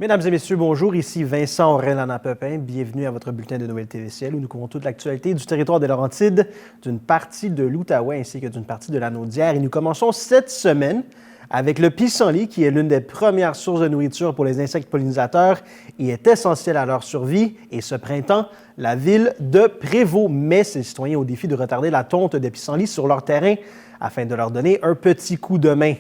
Mesdames et messieurs, bonjour. Ici Vincent Aurélana-Pepin. Bienvenue à votre bulletin de Nouvelles TVCL où nous couvrons toute l'actualité du territoire des Laurentides, d'une partie de l'Outaouais ainsi que d'une partie de la Naudière. Et nous commençons cette semaine avec le pissenlit qui est l'une des premières sources de nourriture pour les insectes pollinisateurs et est essentiel à leur survie. Et ce printemps, la ville de Prévost met ses citoyens au défi de retarder la tonte des pissenlits sur leur terrain afin de leur donner un petit coup de main.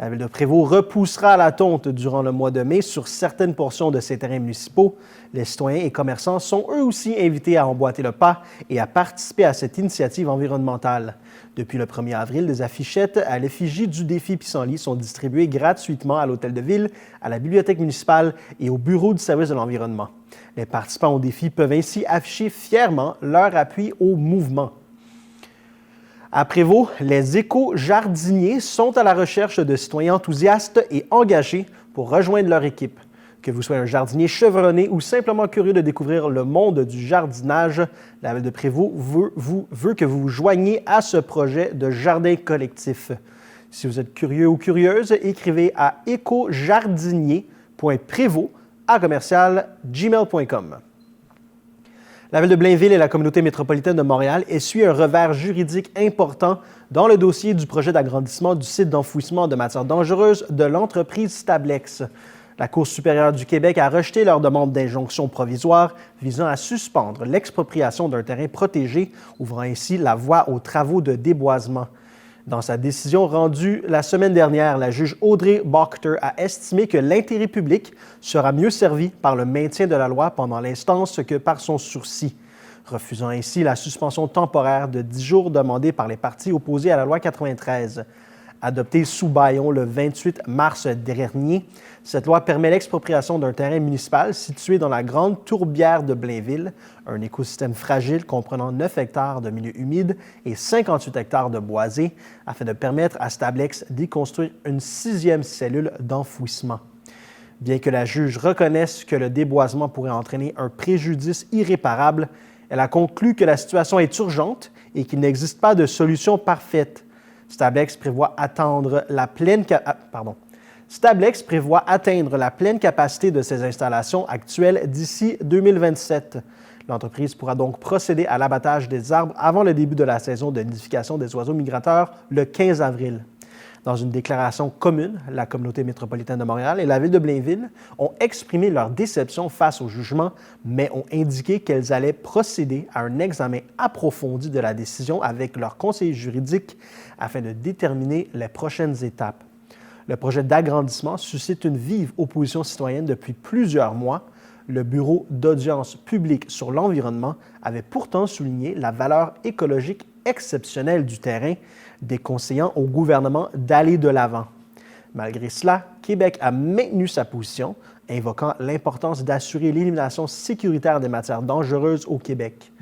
La ville de Prévost repoussera la tonte durant le mois de mai sur certaines portions de ses terrains municipaux. Les citoyens et commerçants sont eux aussi invités à emboîter le pas et à participer à cette initiative environnementale. Depuis le 1er avril, des affichettes à l'effigie du défi pissenlit sont distribuées gratuitement à l'hôtel de ville, à la bibliothèque municipale et au bureau du service de l'environnement. Les participants au défi peuvent ainsi afficher fièrement leur appui au mouvement. À Prévost, les éco-jardiniers sont à la recherche de citoyens enthousiastes et engagés pour rejoindre leur équipe. Que vous soyez un jardinier chevronné ou simplement curieux de découvrir le monde du jardinage, la ville de Prévost veut que vous vous joigniez à ce projet de jardin collectif. Si vous êtes curieux ou curieuse, écrivez à écojardinier.prévost@gmail.com. La ville de Blainville et la communauté métropolitaine de Montréal essuient un revers juridique important dans le dossier du projet d'agrandissement du site d'enfouissement de matières dangereuses de l'entreprise Stablex. La Cour supérieure du Québec a rejeté leur demande d'injonction provisoire visant à suspendre l'expropriation d'un terrain protégé, ouvrant ainsi la voie aux travaux de déboisement. Dans sa décision rendue la semaine dernière, la juge Audrey Bochter a estimé que l'intérêt public sera mieux servi par le maintien de la loi pendant l'instance que par son sursis, refusant ainsi la suspension temporaire de 10 jours demandée par les partis opposés à la loi 93. Adoptée sous bâillon le 28 mars dernier, cette loi permet l'expropriation d'un terrain municipal situé dans la Grande Tourbière de Blainville, un écosystème fragile comprenant 9 hectares de milieux humides et 58 hectares de boisés, afin de permettre à Stablex d'y construire une 6e cellule d'enfouissement. Bien que la juge reconnaisse que le déboisement pourrait entraîner un préjudice irréparable, elle a conclu que la situation est urgente et qu'il n'existe pas de solution parfaite. Stablex prévoit atteindre la pleine capacité de ses installations actuelles d'ici 2027. L'entreprise pourra donc procéder à l'abattage des arbres avant le début de la saison de nidification des oiseaux migrateurs le 15 avril. Dans une déclaration commune, la communauté métropolitaine de Montréal et la ville de Blainville ont exprimé leur déception face au jugement, mais ont indiqué qu'elles allaient procéder à un examen approfondi de la décision avec leur conseiller juridique afin de déterminer les prochaines étapes. Le projet d'agrandissement suscite une vive opposition citoyenne depuis plusieurs mois. Le Bureau d'audience publique sur l'environnement avait pourtant souligné la valeur écologique exceptionnelle du terrain, déconseillant au gouvernement d'aller de l'avant. Malgré cela, Québec a maintenu sa position, invoquant l'importance d'assurer l'élimination sécuritaire des matières dangereuses au Québec.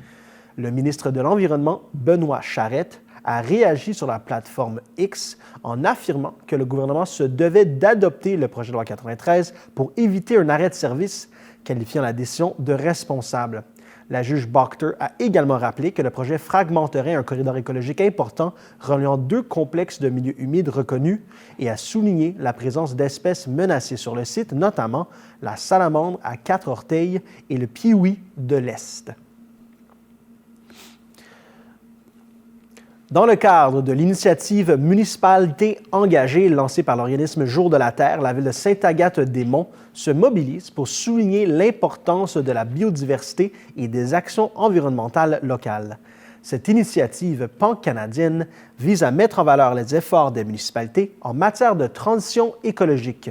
Le ministre de l'Environnement, Benoît Charette, a réagi sur la plateforme X en affirmant que le gouvernement se devait d'adopter le projet de loi 93 pour éviter un arrêt de service, qualifiant la décision de responsable. La juge Bochter a également rappelé que le projet fragmenterait un corridor écologique important reliant 2 complexes de milieux humides reconnus et a souligné la présence d'espèces menacées sur le site, notamment la salamandre à 4 orteils et le pioui de l'Est. Dans le cadre de l'initiative Municipalité engagée lancée par l'organisme Jour de la Terre, la ville de Sainte-Agathe-des-Monts se mobilise pour souligner l'importance de la biodiversité et des actions environnementales locales. Cette initiative pan-canadienne vise à mettre en valeur les efforts des municipalités en matière de transition écologique.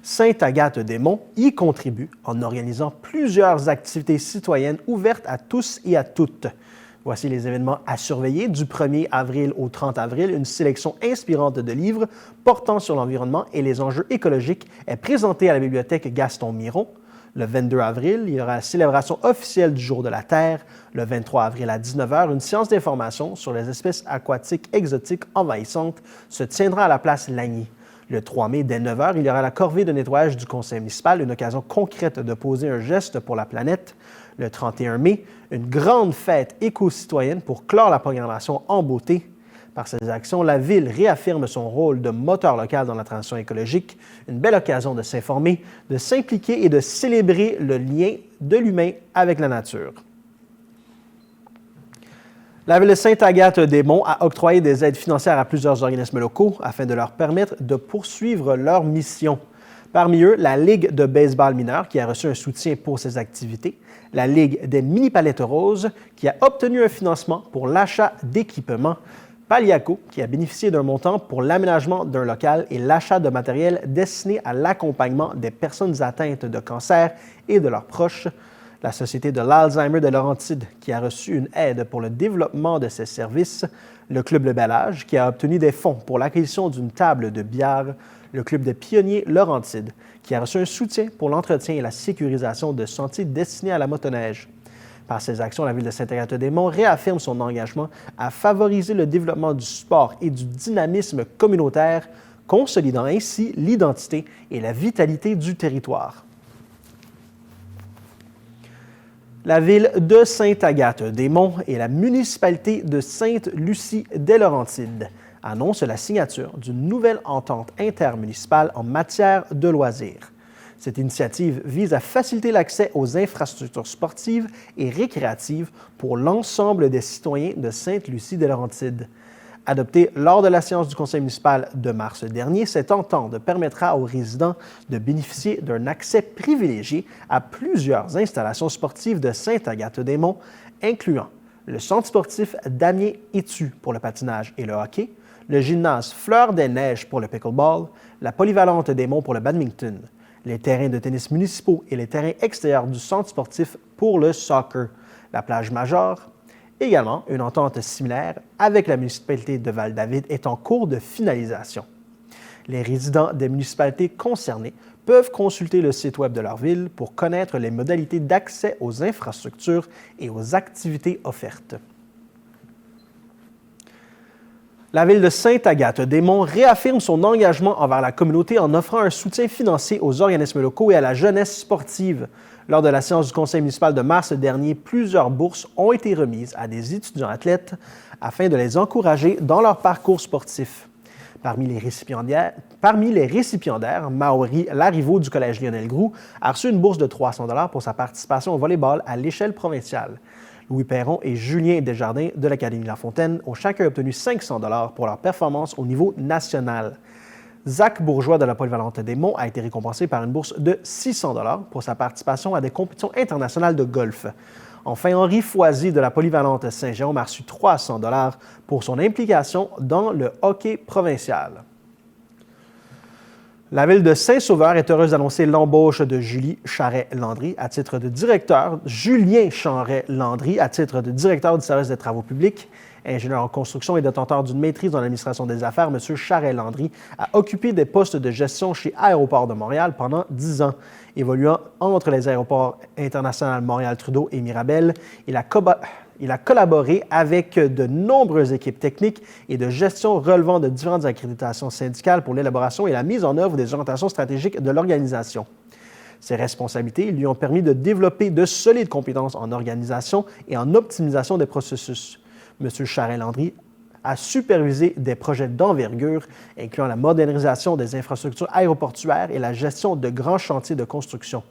Sainte-Agathe-des-Monts y contribue en organisant plusieurs activités citoyennes ouvertes à tous et à toutes. Voici les événements à surveiller. Du 1er avril au 30 avril, une sélection inspirante de livres portant sur l'environnement et les enjeux écologiques est présentée à la bibliothèque Gaston Miron. Le 22 avril, il y aura la célébration officielle du Jour de la Terre. Le 23 avril à 19h, une séance d'information sur les espèces aquatiques exotiques envahissantes se tiendra à la place Lagny. Le 3 mai, dès 9h, il y aura la corvée de nettoyage du conseil municipal, une occasion concrète de poser un geste pour la planète. Le 31 mai, une grande fête éco-citoyenne pour clore la programmation en beauté. Par ces actions, la Ville réaffirme son rôle de moteur local dans la transition écologique, une belle occasion de s'informer, de s'impliquer et de célébrer le lien de l'humain avec la nature. La Ville de Sainte-Agathe-des-Monts a octroyé des aides financières à plusieurs organismes locaux afin de leur permettre de poursuivre leur mission. Parmi eux, la Ligue de baseball mineur qui a reçu un soutien pour ses activités, la Ligue des mini-palettes roses qui a obtenu un financement pour l'achat d'équipements, Paliaco qui a bénéficié d'un montant pour l'aménagement d'un local et l'achat de matériel destiné à l'accompagnement des personnes atteintes de cancer et de leurs proches, la Société de l'Alzheimer de Laurentides qui a reçu une aide pour le développement de ses services, le Club Le Bel Âge qui a obtenu des fonds pour l'acquisition d'une table de billard, le Club des pionniers Laurentides qui a reçu un soutien pour l'entretien et la sécurisation de sentiers destinés à la motoneige. Par ces actions, la Ville de Sainte-Agathe-des-Monts réaffirme son engagement à favoriser le développement du sport et du dynamisme communautaire, consolidant ainsi l'identité et la vitalité du territoire. La Ville de Sainte-Agathe-des-Monts et la municipalité de Sainte-Lucie-des-Laurentides annoncent la signature d'une nouvelle entente intermunicipale en matière de loisirs. Cette initiative vise à faciliter l'accès aux infrastructures sportives et récréatives pour l'ensemble des citoyens de Sainte-Lucie-des-Laurentides. Adoptée lors de la séance du conseil municipal de mars dernier, cette entente permettra aux résidents de bénéficier d'un accès privilégié à plusieurs installations sportives de Sainte-Agathe-des-Monts, incluant le centre sportif Damien-Étu pour le patinage et le hockey, le gymnase Fleur des Neiges pour le pickleball, la polyvalente des Monts pour le badminton, les terrains de tennis municipaux et les terrains extérieurs du centre sportif pour le soccer, la plage Major. Également, une entente similaire avec la municipalité de Val-David est en cours de finalisation. Les résidents des municipalités concernées peuvent consulter le site web de leur ville pour connaître les modalités d'accès aux infrastructures et aux activités offertes. La Ville de Sainte-Agathe-des-Monts réaffirme son engagement envers la communauté en offrant un soutien financier aux organismes locaux et à la jeunesse sportive. Lors de la séance du conseil municipal de mars dernier, plusieurs bourses ont été remises à des étudiants athlètes afin de les encourager dans leur parcours sportif. Parmi les récipiendaires, Maori Larivo du Collège Lionel Groux a reçu une bourse de 300 $ pour sa participation au volleyball à l'échelle provinciale. Louis Perron et Julien Desjardins de l'Académie La Fontaine ont chacun obtenu 500 $ pour leur performance au niveau national. Zach Bourgeois de la Polyvalente des Monts a été récompensé par une bourse de 600 $ pour sa participation à des compétitions internationales de golf. Enfin, Henri Foisy de la Polyvalente Saint-Jérôme a reçu 300 $ pour son implication dans le hockey provincial. La Ville de Saint-Sauveur est heureuse d'annoncer l'embauche de Julien Charret-Landry à titre de directeur du service des travaux publics. Ingénieur en construction et détenteur d'une maîtrise dans l'administration des affaires, M. Charret-Landry a occupé des postes de gestion chez Aéroports de Montréal pendant 10 ans. Évoluant entre les aéroports internationaux Montréal-Trudeau et Mirabel, il a collaboré avec de nombreuses équipes techniques et de gestion relevant de différentes accréditations syndicales pour l'élaboration et la mise en œuvre des orientations stratégiques de l'organisation. Ses responsabilités lui ont permis de développer de solides compétences en organisation et en optimisation des processus. M. Charret-Landry a supervisé des projets d'envergure, incluant la modernisation des infrastructures aéroportuaires et la gestion de grands chantiers de construction.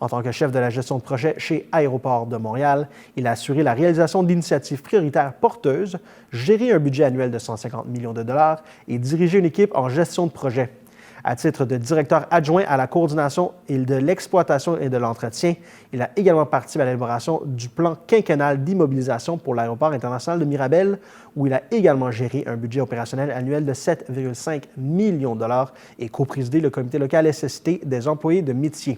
En tant que chef de la gestion de projet chez Aéroports de Montréal, il a assuré la réalisation d'initiatives prioritaires porteuses, géré un budget annuel de 150 millions de dollars et dirigé une équipe en gestion de projet. À titre de directeur adjoint à la coordination et de l'exploitation et de l'entretien, il a également participé à l'élaboration du plan quinquennal d'immobilisation pour l'aéroport international de Mirabel, où il a également géré un budget opérationnel annuel de 7,5 millions de dollars et coprésidé le comité local SST des employés de métier.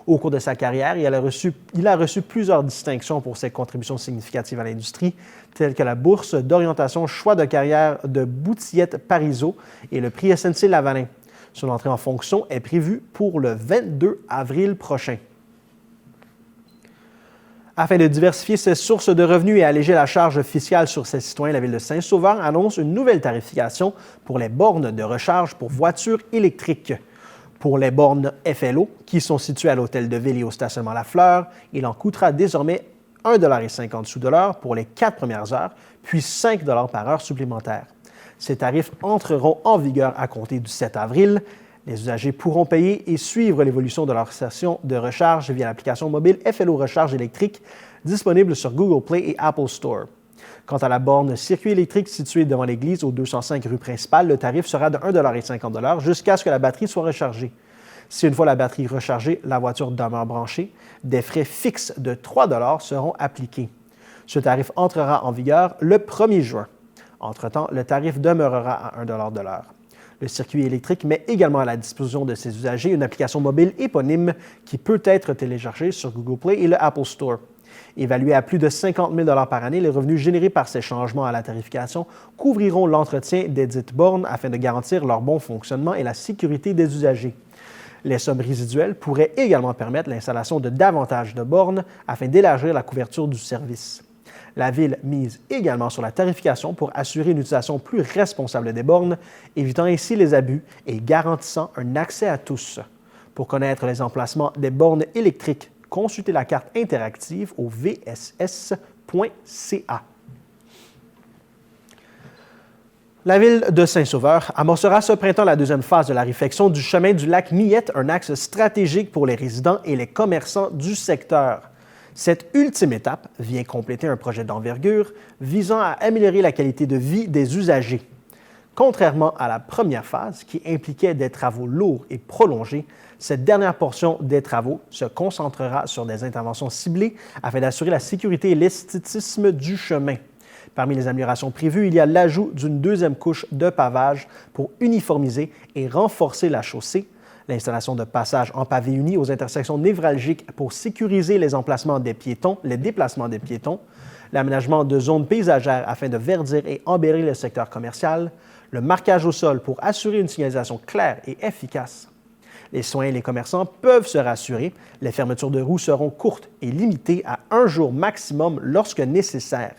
Au cours de sa carrière, il a reçu plusieurs distinctions pour ses contributions significatives à l'industrie, telles que la bourse d'orientation choix de carrière de Boutillette Parizeau et le prix SNC Lavalin. Son entrée en fonction est prévue pour le 22 avril prochain. Afin de diversifier ses sources de revenus et alléger la charge fiscale sur ses citoyens, la Ville de Saint-Sauveur annonce une nouvelle tarification pour les bornes de recharge pour voitures électriques. Pour les bornes FLO, qui sont situées à l'Hôtel de Ville et au stationnement La Fleur, il en coûtera désormais 1,50 $ pour les 4 premières heures, puis 5 $ par heure supplémentaire. Ces tarifs entreront en vigueur à compter du 7 avril. Les usagers pourront payer et suivre l'évolution de leur station de recharge via l'application mobile FLO Recharge électrique disponible sur Google Play et Apple Store. Quant à la borne circuit électrique située devant l'église au 205 rue principale, le tarif sera de 1,50 $ jusqu'à ce que la batterie soit rechargée. Si une fois la batterie rechargée, la voiture demeure branchée, des frais fixes de 3 $ seront appliqués. Ce tarif entrera en vigueur le 1er juin. Entre-temps, le tarif demeurera à 1 $ de l'heure. Le circuit électrique met également à la disposition de ses usagers une application mobile éponyme qui peut être téléchargée sur Google Play et le Apple Store. Évalués à plus de 50 000 $ par année, les revenus générés par ces changements à la tarification couvriront l'entretien des dites bornes afin de garantir leur bon fonctionnement et la sécurité des usagers. Les sommes résiduelles pourraient également permettre l'installation de davantage de bornes afin d'élargir la couverture du service. La Ville mise également sur la tarification pour assurer une utilisation plus responsable des bornes, évitant ainsi les abus et garantissant un accès à tous. Pour connaître les emplacements des bornes électriques, consultez la carte interactive au vss.ca. La Ville de Saint-Sauveur amorcera ce printemps la deuxième phase de la réfection du chemin du lac Millette, un axe stratégique pour les résidents et les commerçants du secteur. Cette ultime étape vient compléter un projet d'envergure visant à améliorer la qualité de vie des usagers. Contrairement à la première phase, qui impliquait des travaux lourds et prolongés, cette dernière portion des travaux se concentrera sur des interventions ciblées afin d'assurer la sécurité et l'esthétisme du chemin. Parmi les améliorations prévues, il y a l'ajout d'une deuxième couche de pavage pour uniformiser et renforcer la chaussée, l'installation de passages en pavé uni aux intersections névralgiques pour sécuriser les emplacements des piétons, les déplacements des piétons, l'aménagement de zones paysagères afin de verdir et embellir le secteur commercial, le marquage au sol pour assurer une signalisation claire et efficace. Les citoyens et les commerçants peuvent se rassurer, les fermetures de roues seront courtes et limitées à 1 jour maximum lorsque nécessaire.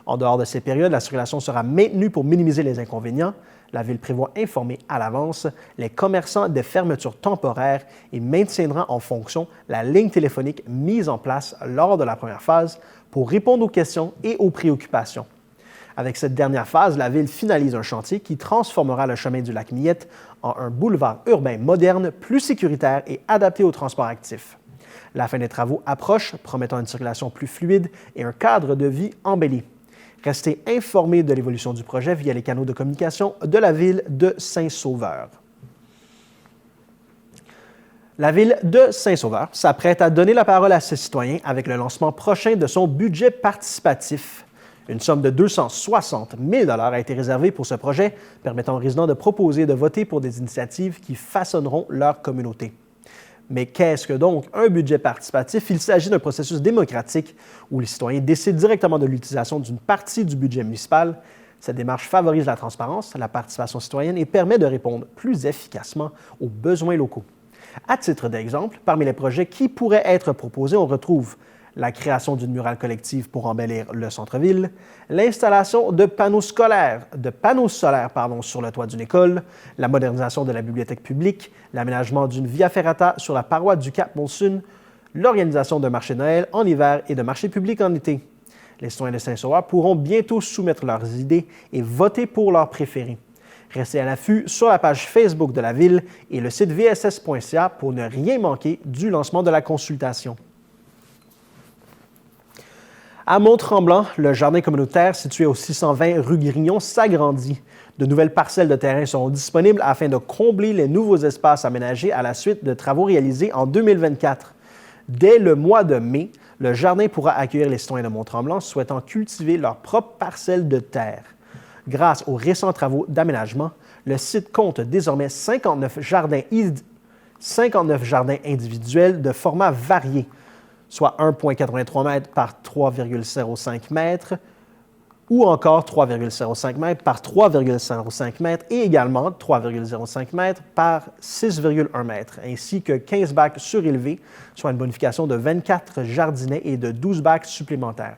En dehors de ces périodes, la circulation sera maintenue pour minimiser les inconvénients. La Ville prévoit informer à l'avance les commerçants des fermetures temporaires et maintiendra en fonction la ligne téléphonique mise en place lors de la première phase pour répondre aux questions et aux préoccupations. Avec cette dernière phase, la Ville finalise un chantier qui transformera le chemin du lac Millette en un boulevard urbain moderne, plus sécuritaire et adapté au transport actif. La fin des travaux approche, promettant une circulation plus fluide et un cadre de vie embelli. Restez informés de l'évolution du projet via les canaux de communication de la Ville de Saint-Sauveur. La Ville de Saint-Sauveur s'apprête à donner la parole à ses citoyens avec le lancement prochain de son budget participatif. Une somme de 260 000 $ a été réservée pour ce projet, permettant aux résidents de proposer et de voter pour des initiatives qui façonneront leur communauté. Mais qu'est-ce que donc un budget participatif? Il s'agit d'un processus démocratique où les citoyens décident directement de l'utilisation d'une partie du budget municipal. Cette démarche favorise la transparence, la participation citoyenne et permet de répondre plus efficacement aux besoins locaux. À titre d'exemple, parmi les projets qui pourraient être proposés, on retrouve la création d'une murale collective pour embellir le centre-ville, l'installation de panneaux solaires sur le toit d'une école, la modernisation de la bibliothèque publique, l'aménagement d'une via ferrata sur la paroi du Cap Monsun, l'organisation de marchés de Noël en hiver et de marchés publics en été. Les citoyens de Saint-Sauveur pourront bientôt soumettre leurs idées et voter pour leurs préférés. Restez à l'affût sur la page Facebook de la Ville et le site vss.ca pour ne rien manquer du lancement de la consultation. À Mont-Tremblant, le jardin communautaire situé au 620 rue Grignon s'agrandit. De nouvelles parcelles de terrain seront disponibles afin de combler les nouveaux espaces aménagés à la suite de travaux réalisés en 2024. Dès le mois de mai, le jardin pourra accueillir les citoyens de Mont-Tremblant souhaitant cultiver leur propre parcelle de terre. Grâce aux récents travaux d'aménagement, le site compte désormais 59 jardins individuels de formats variés, soit 1,83 m par 3,05 m ou encore 3,05 m par 3,05 m et également 3,05 m par 6,1 m, ainsi que 15 bacs surélevés, soit une bonification de 24 jardinets et de 12 bacs supplémentaires.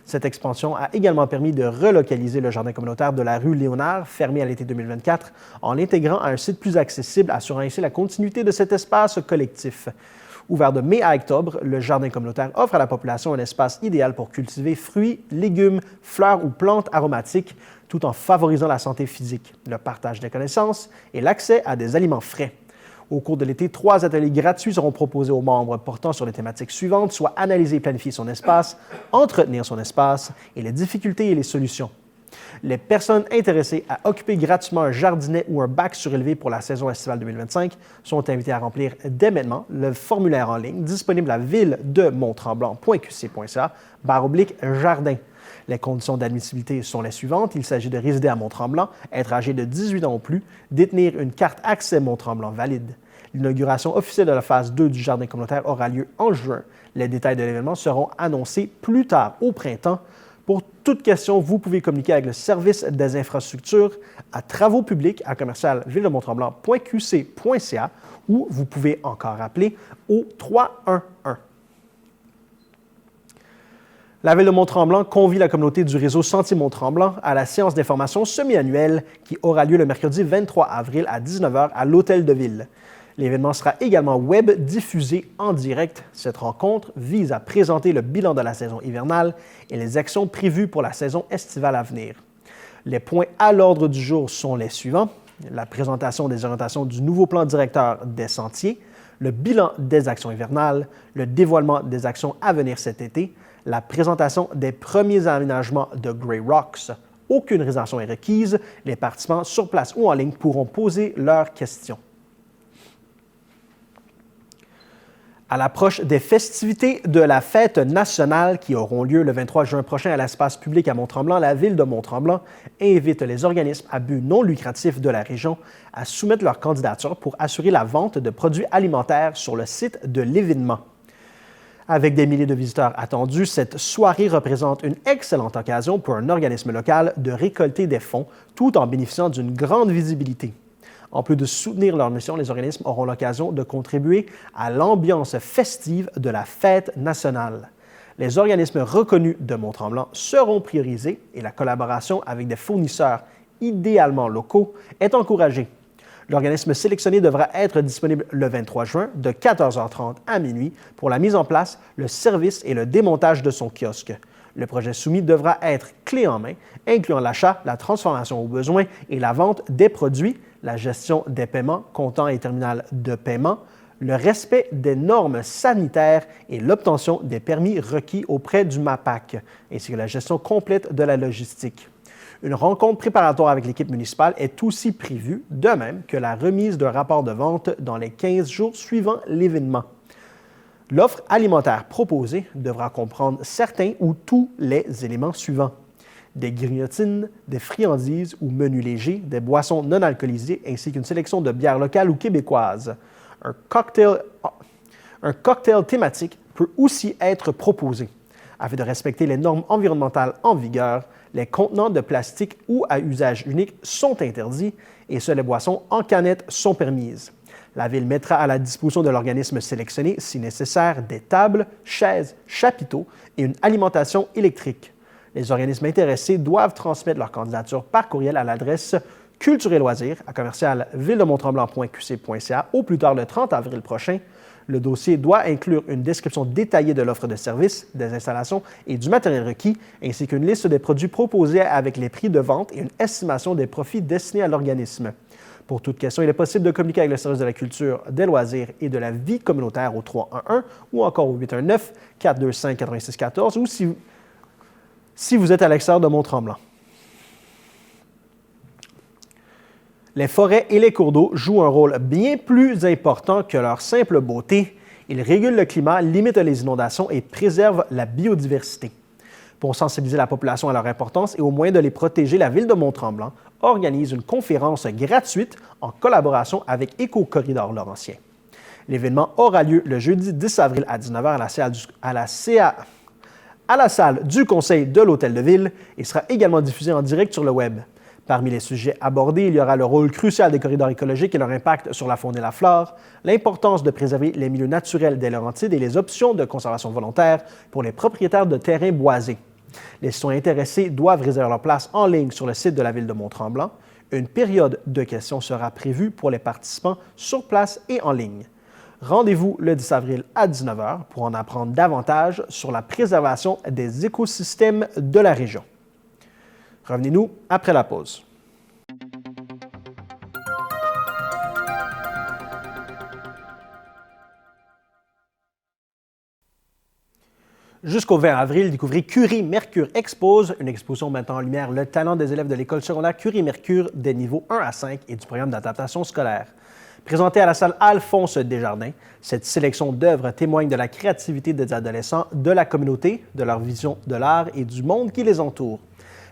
Cette expansion a également permis de relocaliser le jardin communautaire de la rue Léonard, fermé à l'été 2024, en l'intégrant à un site plus accessible, assurant ainsi la continuité de cet espace collectif. Ouvert de mai à octobre, le jardin communautaire offre à la population un espace idéal pour cultiver fruits, légumes, fleurs ou plantes aromatiques, tout en favorisant la santé physique, le partage des connaissances et l'accès à des aliments frais. Au cours de l'été, 3 ateliers gratuits seront proposés aux membres portant sur les thématiques suivantes, soit analyser et planifier son espace, entretenir son espace et les difficultés et les solutions. Les personnes intéressées à occuper gratuitement un jardinet ou un bac surélevé pour la saison estivale 2025 sont invitées à remplir dès maintenant le formulaire en ligne disponible à ville-de-monttremblant.qc.ca/jardin. Les conditions d'admissibilité sont les suivantes. Il s'agit de résider à Mont-Tremblant, être âgé de 18 ans ou plus, détenir une carte accès Mont-Tremblant valide. L'inauguration officielle de la phase 2 du jardin communautaire aura lieu en juin. Les détails de l'événement seront annoncés plus tard au printemps. Pour toute question, vous pouvez communiquer avec le service des infrastructures à travaux publics à commercial-ville-de-Mont-Tremblant.qc.ca ou vous pouvez encore appeler au 311. La Ville de Mont-Tremblant convie la communauté du réseau Sentier Mont-Tremblant à la séance d'information semi-annuelle qui aura lieu le mercredi 23 avril à 19h à l'Hôtel de Ville. L'événement sera également web diffusé en direct. Cette rencontre vise à présenter le bilan de la saison hivernale et les actions prévues pour la saison estivale à venir. Les points à l'ordre du jour sont les suivants: la présentation des orientations du nouveau plan directeur des sentiers, le bilan des actions hivernales, le dévoilement des actions à venir cet été, la présentation des premiers aménagements de Grey Rocks. Aucune réservation est requise. Les participants sur place ou en ligne pourront poser leurs questions. À l'approche des festivités de la fête nationale qui auront lieu le 23 juin prochain à l'espace public à Mont-Tremblant, la Ville de Mont-Tremblant invite les organismes à but non lucratif de la région à soumettre leur candidature pour assurer la vente de produits alimentaires sur le site de l'événement. Avec des milliers de visiteurs attendus, cette soirée représente une excellente occasion pour un organisme local de récolter des fonds tout en bénéficiant d'une grande visibilité. En plus de soutenir leur mission, les organismes auront l'occasion de contribuer à l'ambiance festive de la fête nationale. Les organismes reconnus de Mont-Tremblant seront priorisés et la collaboration avec des fournisseurs idéalement locaux est encouragée. L'organisme sélectionné devra être disponible le 23 juin de 14h30 à minuit pour la mise en place, le service et le démontage de son kiosque. Le projet soumis devra être clé en main, incluant l'achat, la transformation au besoin et la vente des produits, la gestion des paiements, comptant et terminal de paiement, le respect des normes sanitaires et l'obtention des permis requis auprès du MAPAC, ainsi que la gestion complète de la logistique. Une rencontre préparatoire avec l'équipe municipale est aussi prévue, de même que la remise d'un rapport de vente dans les 15 jours suivant l'événement. L'offre alimentaire proposée devra comprendre certains ou tous les éléments suivants: des grignotines, des friandises ou menus légers, des boissons non alcoolisées ainsi qu'une sélection de bières locales ou québécoises. Un cocktail thématique peut aussi être proposé. Afin de respecter les normes environnementales en vigueur, les contenants de plastique ou à usage unique sont interdits et seules les boissons en canette sont permises. La Ville mettra à la disposition de l'organisme sélectionné, si nécessaire, des tables, chaises, chapiteaux et une alimentation électrique. Les organismes intéressés doivent transmettre leur candidature par courriel à l'adresse culture et loisirs à commercial-ville-de-Mont-Tremblant.qc.ca au plus tard le 30 avril prochain. Le dossier doit inclure une description détaillée de l'offre de services, des installations et du matériel requis, ainsi qu'une liste des produits proposés avec les prix de vente et une estimation des profits destinés à l'organisme. Pour toute question, il est possible de communiquer avec le service de la culture, des loisirs et de la vie communautaire au 311 ou encore au 819-425-8614 ou si vous êtes à l'extérieur de Mont-Tremblant. Les forêts et les cours d'eau jouent un rôle bien plus important que leur simple beauté. Ils régulent le climat, limitent les inondations et préservent la biodiversité. Pour sensibiliser la population à leur importance et au moyen de les protéger, la Ville de Mont-Tremblant organise une conférence gratuite en collaboration avec Éco-Corridor Laurentien. L'événement aura lieu le jeudi 10 avril à 19h à la salle du Conseil de l'Hôtel de Ville et sera également diffusé en direct sur le web. Parmi les sujets abordés, il y aura le rôle crucial des corridors écologiques et leur impact sur la faune et la flore, l'importance de préserver les milieux naturels des Laurentides et les options de conservation volontaire pour les propriétaires de terrains boisés. Les citoyens intéressés doivent réserver leur place en ligne sur le site de la Ville de Mont-Tremblant. Une période de questions sera prévue pour les participants sur place et en ligne. Rendez-vous le 10 avril à 19 h pour en apprendre davantage sur la préservation des écosystèmes de la région. Revenez-nous après la pause. Jusqu'au 20 avril, découvrez Curie-Mercure Expose, une exposition mettant en lumière le talent des élèves de l'école secondaire Curie-Mercure des niveaux 1 à 5 et du programme d'adaptation scolaire. Présentée à la salle Alphonse Desjardins, cette sélection d'œuvres témoigne de la créativité des adolescents, de la communauté, de leur vision de l'art et du monde qui les entoure.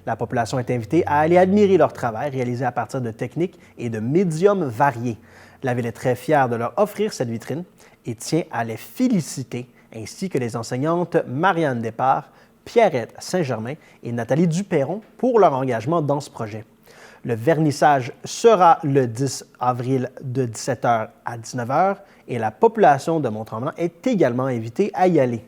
La population est invitée à aller admirer leur travail réalisé à partir de techniques et de médiums variés. La Ville est très fière de leur offrir cette vitrine et tient à les féliciter, ainsi que les enseignantes Marianne Despart, Pierrette Saint-Germain et Nathalie Duperron pour leur engagement dans ce projet. Le vernissage sera le 10 avril de 17 h à 19 h et la population de Mont-Tremblant est également invitée à y aller.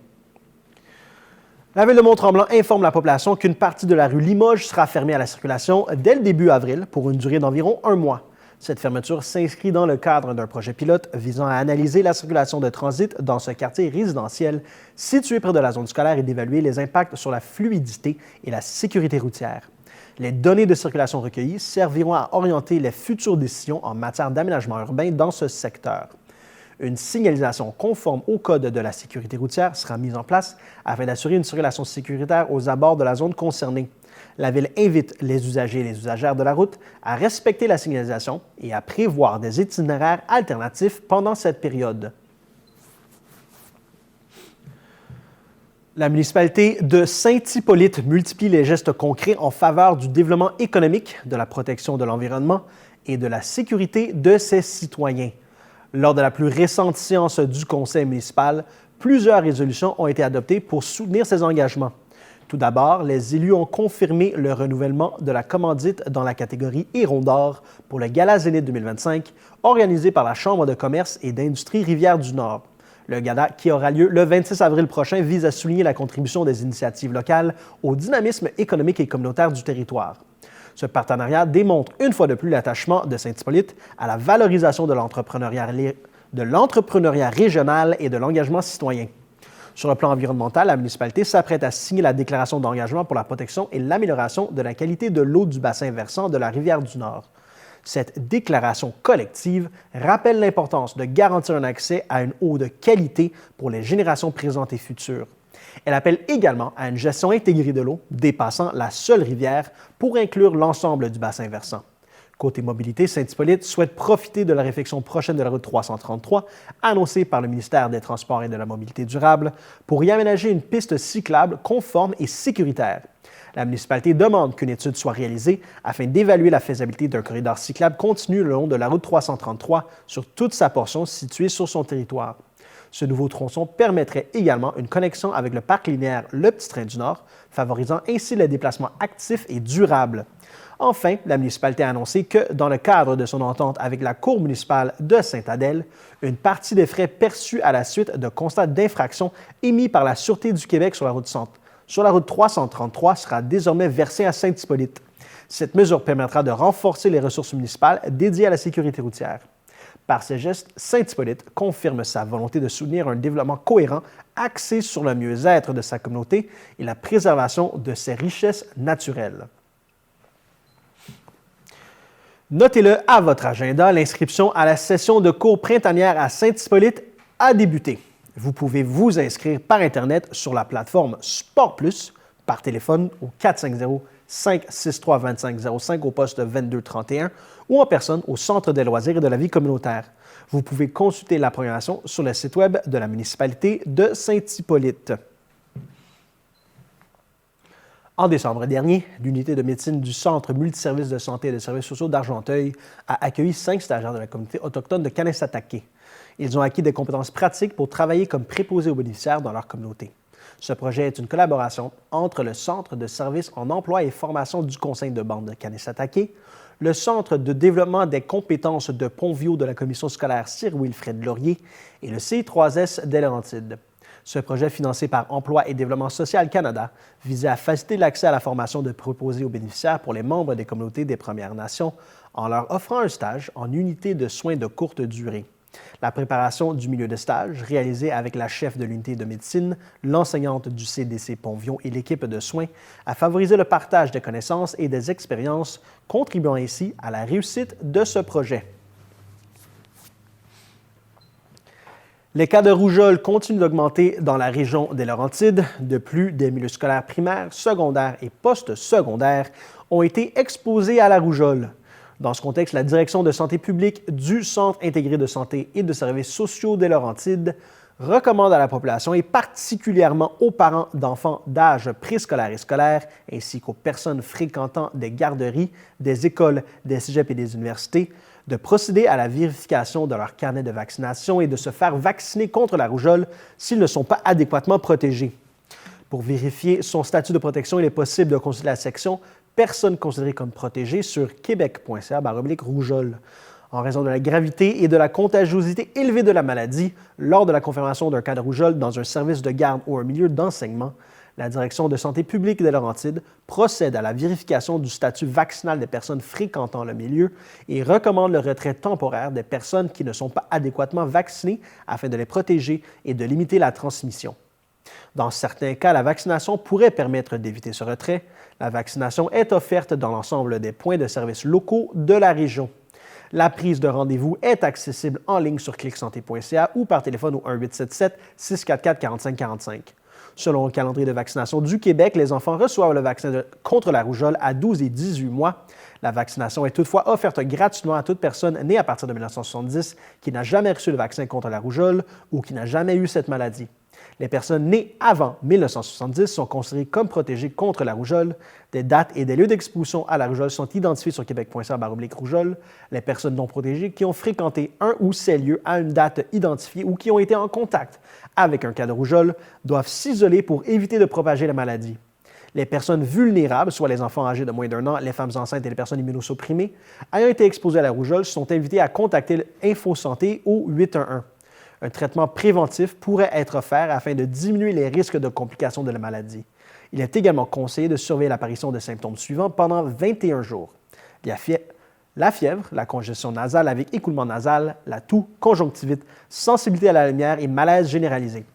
La Ville de Mont-Tremblant informe la population qu'une partie de la rue Limoges sera fermée à la circulation dès le début avril pour une durée d'environ 1 mois. Cette fermeture s'inscrit dans le cadre d'un projet pilote visant à analyser la circulation de transit dans ce quartier résidentiel situé près de la zone scolaire et d'évaluer les impacts sur la fluidité et la sécurité routière. Les données de circulation recueillies serviront à orienter les futures décisions en matière d'aménagement urbain dans ce secteur. Une signalisation conforme au Code de la sécurité routière sera mise en place afin d'assurer une circulation sécuritaire aux abords de la zone concernée. La Ville invite les usagers et les usagères de la route à respecter la signalisation et à prévoir des itinéraires alternatifs pendant cette période. La municipalité de Saint-Hippolyte multiplie les gestes concrets en faveur du développement économique, de la protection de l'environnement et de la sécurité de ses citoyens. Lors de la plus récente séance du conseil municipal, plusieurs résolutions ont été adoptées pour soutenir ces engagements. Tout d'abord, les élus ont confirmé le renouvellement de la commandite dans la catégorie Héron d'or pour le Gala Zénith 2025, organisé par la Chambre de commerce et d'industrie Rivière-du-Nord. Le gala, qui aura lieu le 26 avril prochain, vise à souligner la contribution des initiatives locales au dynamisme économique et communautaire du territoire. Ce partenariat démontre une fois de plus l'attachement de Saint-Hippolyte à la valorisation de l'entrepreneuriat régional et de l'engagement citoyen. Sur le plan environnemental, la municipalité s'apprête à signer la déclaration d'engagement pour la protection et l'amélioration de la qualité de l'eau du bassin versant de la Rivière-du-Nord. Cette déclaration collective rappelle l'importance de garantir un accès à une eau de qualité pour les générations présentes et futures. Elle appelle également à une gestion intégrée de l'eau dépassant la seule rivière pour inclure l'ensemble du bassin versant. Côté mobilité, Saint-Hippolyte souhaite profiter de la réfection prochaine de la route 333, annoncée par le ministère des Transports et de la Mobilité durable, pour y aménager une piste cyclable conforme et sécuritaire. La municipalité demande qu'une étude soit réalisée afin d'évaluer la faisabilité d'un corridor cyclable continu le long de la route 333 sur toute sa portion située sur son territoire. Ce nouveau tronçon permettrait également une connexion avec le parc linéaire Le Petit Train du Nord, favorisant ainsi les déplacements actifs et durables. Enfin, la municipalité a annoncé que, dans le cadre de son entente avec la Cour municipale de Sainte-Adèle, une partie des frais perçus à la suite de constats d'infraction émis par la Sûreté du Québec sur la route 333 sera désormais versée à Saint-Hippolyte. Cette mesure permettra de renforcer les ressources municipales dédiées à la sécurité routière. Par ces gestes, Saint-Hippolyte confirme sa volonté de soutenir un développement cohérent axé sur le mieux-être de sa communauté et la préservation de ses richesses naturelles. Notez-le à votre agenda, l'inscription à la session de cours printanière à Saint-Hippolyte a débuté. Vous pouvez vous inscrire par Internet sur la plateforme Sport Plus, par téléphone au 450-563-2505 au poste 2231 ou en personne au Centre des loisirs et de la vie communautaire. Vous pouvez consulter la programmation sur le site Web de la municipalité de Saint-Hippolyte. En décembre dernier, l'unité de médecine du Centre multiservices de santé et de services sociaux d'Argenteuil a accueilli 5 stagiaires de la communauté autochtone de Kanesatake. Ils ont acquis des compétences pratiques pour travailler comme préposés aux bénéficiaires dans leur communauté. Ce projet est une collaboration entre le Centre de services en emploi et formation du Conseil de bande de Kanesatake, le Centre de développement des compétences de Pont-Viau de la commission scolaire Sir-Wilfrid Laurier et le CI3S des Laurentides. Ce projet, financé par Emploi et Développement social Canada, visait à faciliter l'accès à la formation de préposés aux bénéficiaires pour les membres des communautés des Premières Nations en leur offrant un stage en unité de soins de courte durée. La préparation du milieu de stage, réalisée avec la chef de l'unité de médecine, l'enseignante du CDC Pont-Vion et l'équipe de soins, a favorisé le partage des connaissances et des expériences, contribuant ainsi à la réussite de ce projet. Les cas de rougeole continuent d'augmenter dans la région des Laurentides. De plus, des milieux scolaires primaires, secondaires et post-secondaires ont été exposés à la rougeole. Dans ce contexte, la Direction de santé publique du Centre intégré de santé et de services sociaux des Laurentides recommande à la population et particulièrement aux parents d'enfants d'âge préscolaire et scolaire, ainsi qu'aux personnes fréquentant des garderies, des écoles, des cégeps et des universités, de procéder à la vérification de leur carnet de vaccination et de se faire vacciner contre la rougeole s'ils ne sont pas adéquatement protégés. Pour vérifier son statut de protection, il est possible de consulter la section « Personnes considérées comme protégées » sur québec.ca/rougeole. En raison de la gravité et de la contagiosité élevée de la maladie, lors de la confirmation d'un cas de rougeole dans un service de garde ou un milieu d'enseignement, la Direction de santé publique des Laurentides procède à la vérification du statut vaccinal des personnes fréquentant le milieu et recommande le retrait temporaire des personnes qui ne sont pas adéquatement vaccinées afin de les protéger et de limiter la transmission. Dans certains cas, la vaccination pourrait permettre d'éviter ce retrait. La vaccination est offerte dans l'ensemble des points de services locaux de la région. La prise de rendez-vous est accessible en ligne sur clicsanté.ca ou par téléphone au 1-877-644-4545. Selon le calendrier de vaccination du Québec, les enfants reçoivent le vaccin contre la rougeole à 12 et 18 mois. La vaccination est toutefois offerte gratuitement à toute personne née à partir de 1970 qui n'a jamais reçu le vaccin contre la rougeole ou qui n'a jamais eu cette maladie. Les personnes nées avant 1970 sont considérées comme protégées contre la rougeole. Des dates et des lieux d'exposition à la rougeole sont identifiés sur québec.ca/rougeole. Les personnes non protégées qui ont fréquenté un ou ces lieux à une date identifiée ou qui ont été en contact avec un cas de rougeole doivent s'isoler pour éviter de propager la maladie. Les personnes vulnérables, soit les enfants âgés de moins d'1 an, les femmes enceintes et les personnes immunosupprimées, ayant été exposées à la rougeole, sont invitées à contacter l'Infosanté au 811. Un traitement préventif pourrait être offert afin de diminuer les risques de complications de la maladie. Il est également conseillé de surveiller l'apparition de symptômes suivants pendant 21 jours. La fièvre, la congestion nasale avec écoulement nasal, la toux, conjonctivite, sensibilité à la lumière et malaise généralisé.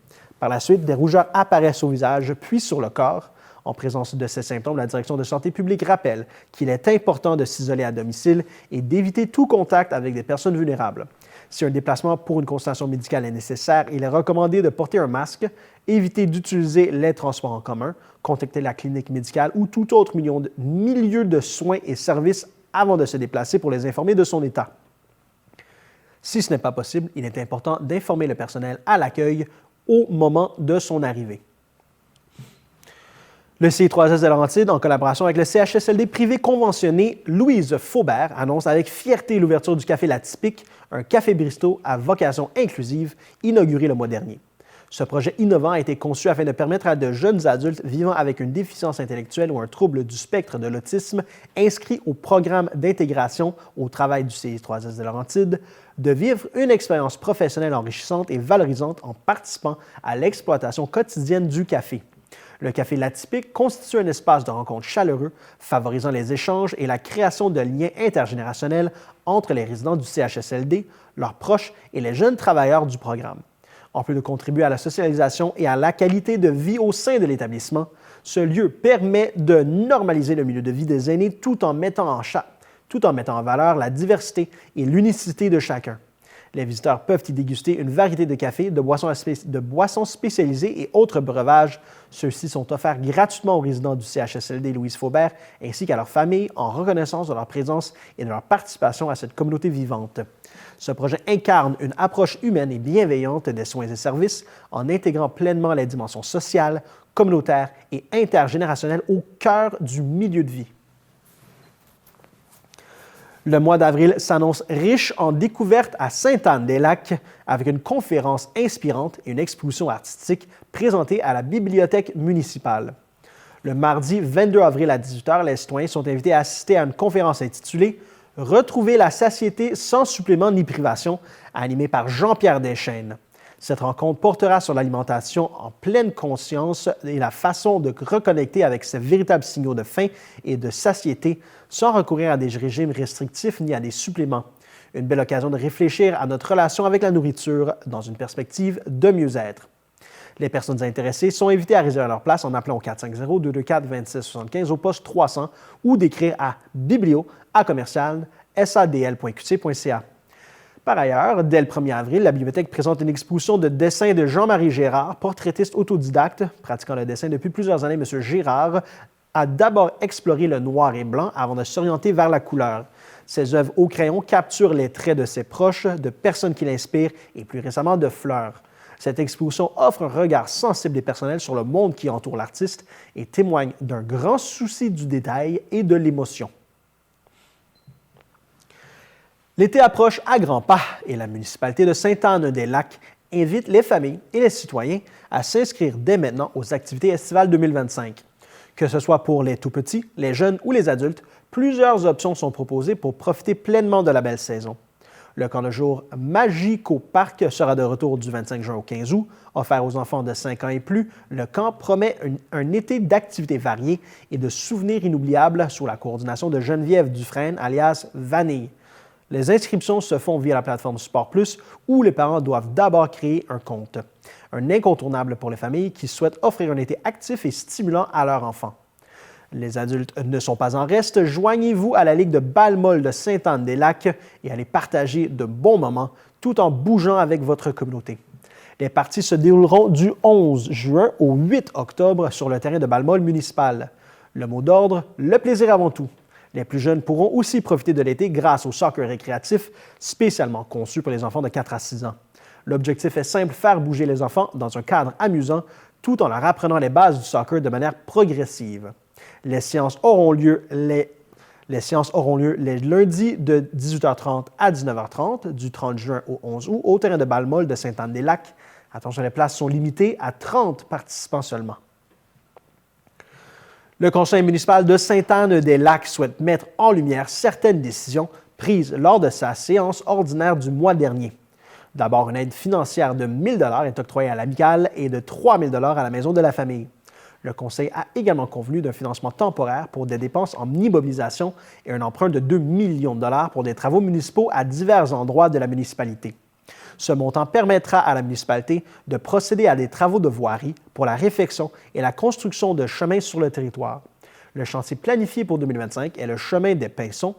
Par la suite, des rougeurs apparaissent au visage puis sur le corps. En présence de ces symptômes, la Direction de santé publique rappelle qu'il est important de s'isoler à domicile et d'éviter tout contact avec des personnes vulnérables. Si un déplacement pour une consultation médicale est nécessaire, il est recommandé de porter un masque, éviter d'utiliser les transports en commun, contacter la clinique médicale ou tout autre milieu de soins et services avant de se déplacer pour les informer de son état. Si ce n'est pas possible, il est important d'informer le personnel à l'accueil au moment de son arrivée. Le CI3S de Laurentides, en collaboration avec le CHSLD privé conventionné Louise Faubert, annonce avec fierté l'ouverture du Café L'Atypique, un café bistrot à vocation inclusive, inauguré le mois dernier. Ce projet innovant a été conçu afin de permettre à de jeunes adultes vivant avec une déficience intellectuelle ou un trouble du spectre de l'autisme inscrits au programme d'intégration au travail du CI3S de Laurentides de vivre une expérience professionnelle enrichissante et valorisante en participant à l'exploitation quotidienne du café. Le Café L'Atypique constitue un espace de rencontre chaleureux, favorisant les échanges et la création de liens intergénérationnels entre les résidents du CHSLD, leurs proches et les jeunes travailleurs du programme. En plus de contribuer à la socialisation et à la qualité de vie au sein de l'établissement, ce lieu permet de normaliser le milieu de vie des aînés tout en mettant en valeur la diversité et l'unicité de chacun. Les visiteurs peuvent y déguster une variété de cafés, de boissons spécialisées et autres breuvages. Ceux-ci sont offerts gratuitement aux résidents du CHSLD Louise Faubert ainsi qu'à leurs familles en reconnaissance de leur présence et de leur participation à cette communauté vivante. Ce projet incarne une approche humaine et bienveillante des soins et services en intégrant pleinement les dimensions sociales, communautaires et intergénérationnelles au cœur du milieu de vie. Le mois d'avril s'annonce riche en découvertes à Sainte-Anne-des-Lacs avec une conférence inspirante et une exposition artistique présentée à la bibliothèque municipale. Le mardi 22 avril à 18h, les citoyens sont invités à assister à une conférence intitulée « Retrouver la satiété sans supplément ni privation » animée par Jean-Pierre Deschênes. Cette rencontre portera sur l'alimentation en pleine conscience et la façon de reconnecter avec ces véritables signaux de faim et de satiété sans recourir à des régimes restrictifs ni à des suppléments. Une belle occasion de réfléchir à notre relation avec la nourriture dans une perspective de mieux-être. Les personnes intéressées sont invitées à réserver leur place en appelant au 450-224-2675 au poste 300 ou d'écrire à biblio@sadl.qc.ca. Par ailleurs, dès le 1er avril, la bibliothèque présente une exposition de dessins de Jean-Marie Gérard, portraitiste autodidacte. Pratiquant le dessin depuis plusieurs années, M. Gérard a d'abord exploré le noir et blanc avant de s'orienter vers la couleur. Ses œuvres au crayon capturent les traits de ses proches, de personnes qui l'inspirent et plus récemment de fleurs. Cette exposition offre un regard sensible et personnel sur le monde qui entoure l'artiste et témoigne d'un grand souci du détail et de l'émotion. L'été approche à grands pas et la municipalité de Sainte-Anne-des-Lacs invite les familles et les citoyens à s'inscrire dès maintenant aux activités estivales 2025. Que ce soit pour les tout-petits, les jeunes ou les adultes, plusieurs options sont proposées pour profiter pleinement de la belle saison. Le camp de jour Magico Parc sera de retour du 25 juin au 15 août. Offert aux enfants de 5 ans et plus, le camp promet un été d'activités variées et de souvenirs inoubliables sous la coordination de Geneviève Dufresne, alias Vanille. Les inscriptions se font via la plateforme Sport Plus où les parents doivent d'abord créer un compte. Un incontournable pour les familles qui souhaitent offrir un été actif et stimulant à leurs enfants. Les adultes ne sont pas en reste. Joignez-vous à la Ligue de balle-molle de Sainte-Anne-des-Lacs et allez partager de bons moments tout en bougeant avec votre communauté. Les parties se dérouleront du 11 juin au 8 octobre sur le terrain de balle-molle municipal. Le mot d'ordre, le plaisir avant tout. Les plus jeunes pourront aussi profiter de l'été grâce au soccer récréatif spécialement conçu pour les enfants de 4 à 6 ans. L'objectif est simple, faire bouger les enfants dans un cadre amusant tout en leur apprenant les bases du soccer de manière progressive. Les séances auront lieu les lundis de 18h30 à 19h30 du 30 juin au 11 août au terrain de balle-molle de Sainte-Anne-des-Lacs. Attention, les places sont limitées à 30 participants seulement. Le conseil municipal de Sainte-Anne-des-Lacs souhaite mettre en lumière certaines décisions prises lors de sa séance ordinaire du mois dernier. D'abord, une aide financière de 1 000 est octroyée à l'amicale et de 3 000 à la maison de la famille. Le conseil a également convenu d'un financement temporaire pour des dépenses en immobilisation et un emprunt de 2 millions de dollars pour des travaux municipaux à divers endroits de la municipalité. Ce montant permettra à la municipalité de procéder à des travaux de voirie pour la réfection et la construction de chemins sur le territoire. Le chantier planifié pour 2025 est le chemin des Pinsons.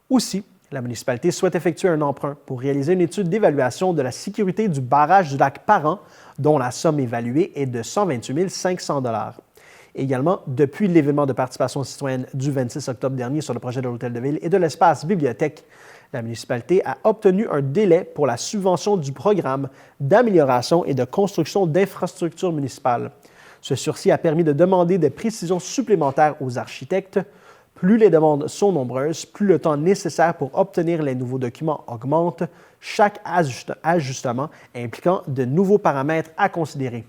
Aussi, la municipalité souhaite effectuer un emprunt pour réaliser une étude d'évaluation de la sécurité du barrage du lac Parent, dont la somme évaluée est de 128 500 $. Également, depuis l'événement de participation citoyenne du 26 octobre dernier sur le projet de l'Hôtel de Ville et de l'espace bibliothèque, la municipalité a obtenu un délai pour la subvention du programme d'amélioration et de construction d'infrastructures municipales. Ce sursis a permis de demander des précisions supplémentaires aux architectes. Plus les demandes sont nombreuses, plus le temps nécessaire pour obtenir les nouveaux documents augmente, chaque ajustement impliquant de nouveaux paramètres à considérer.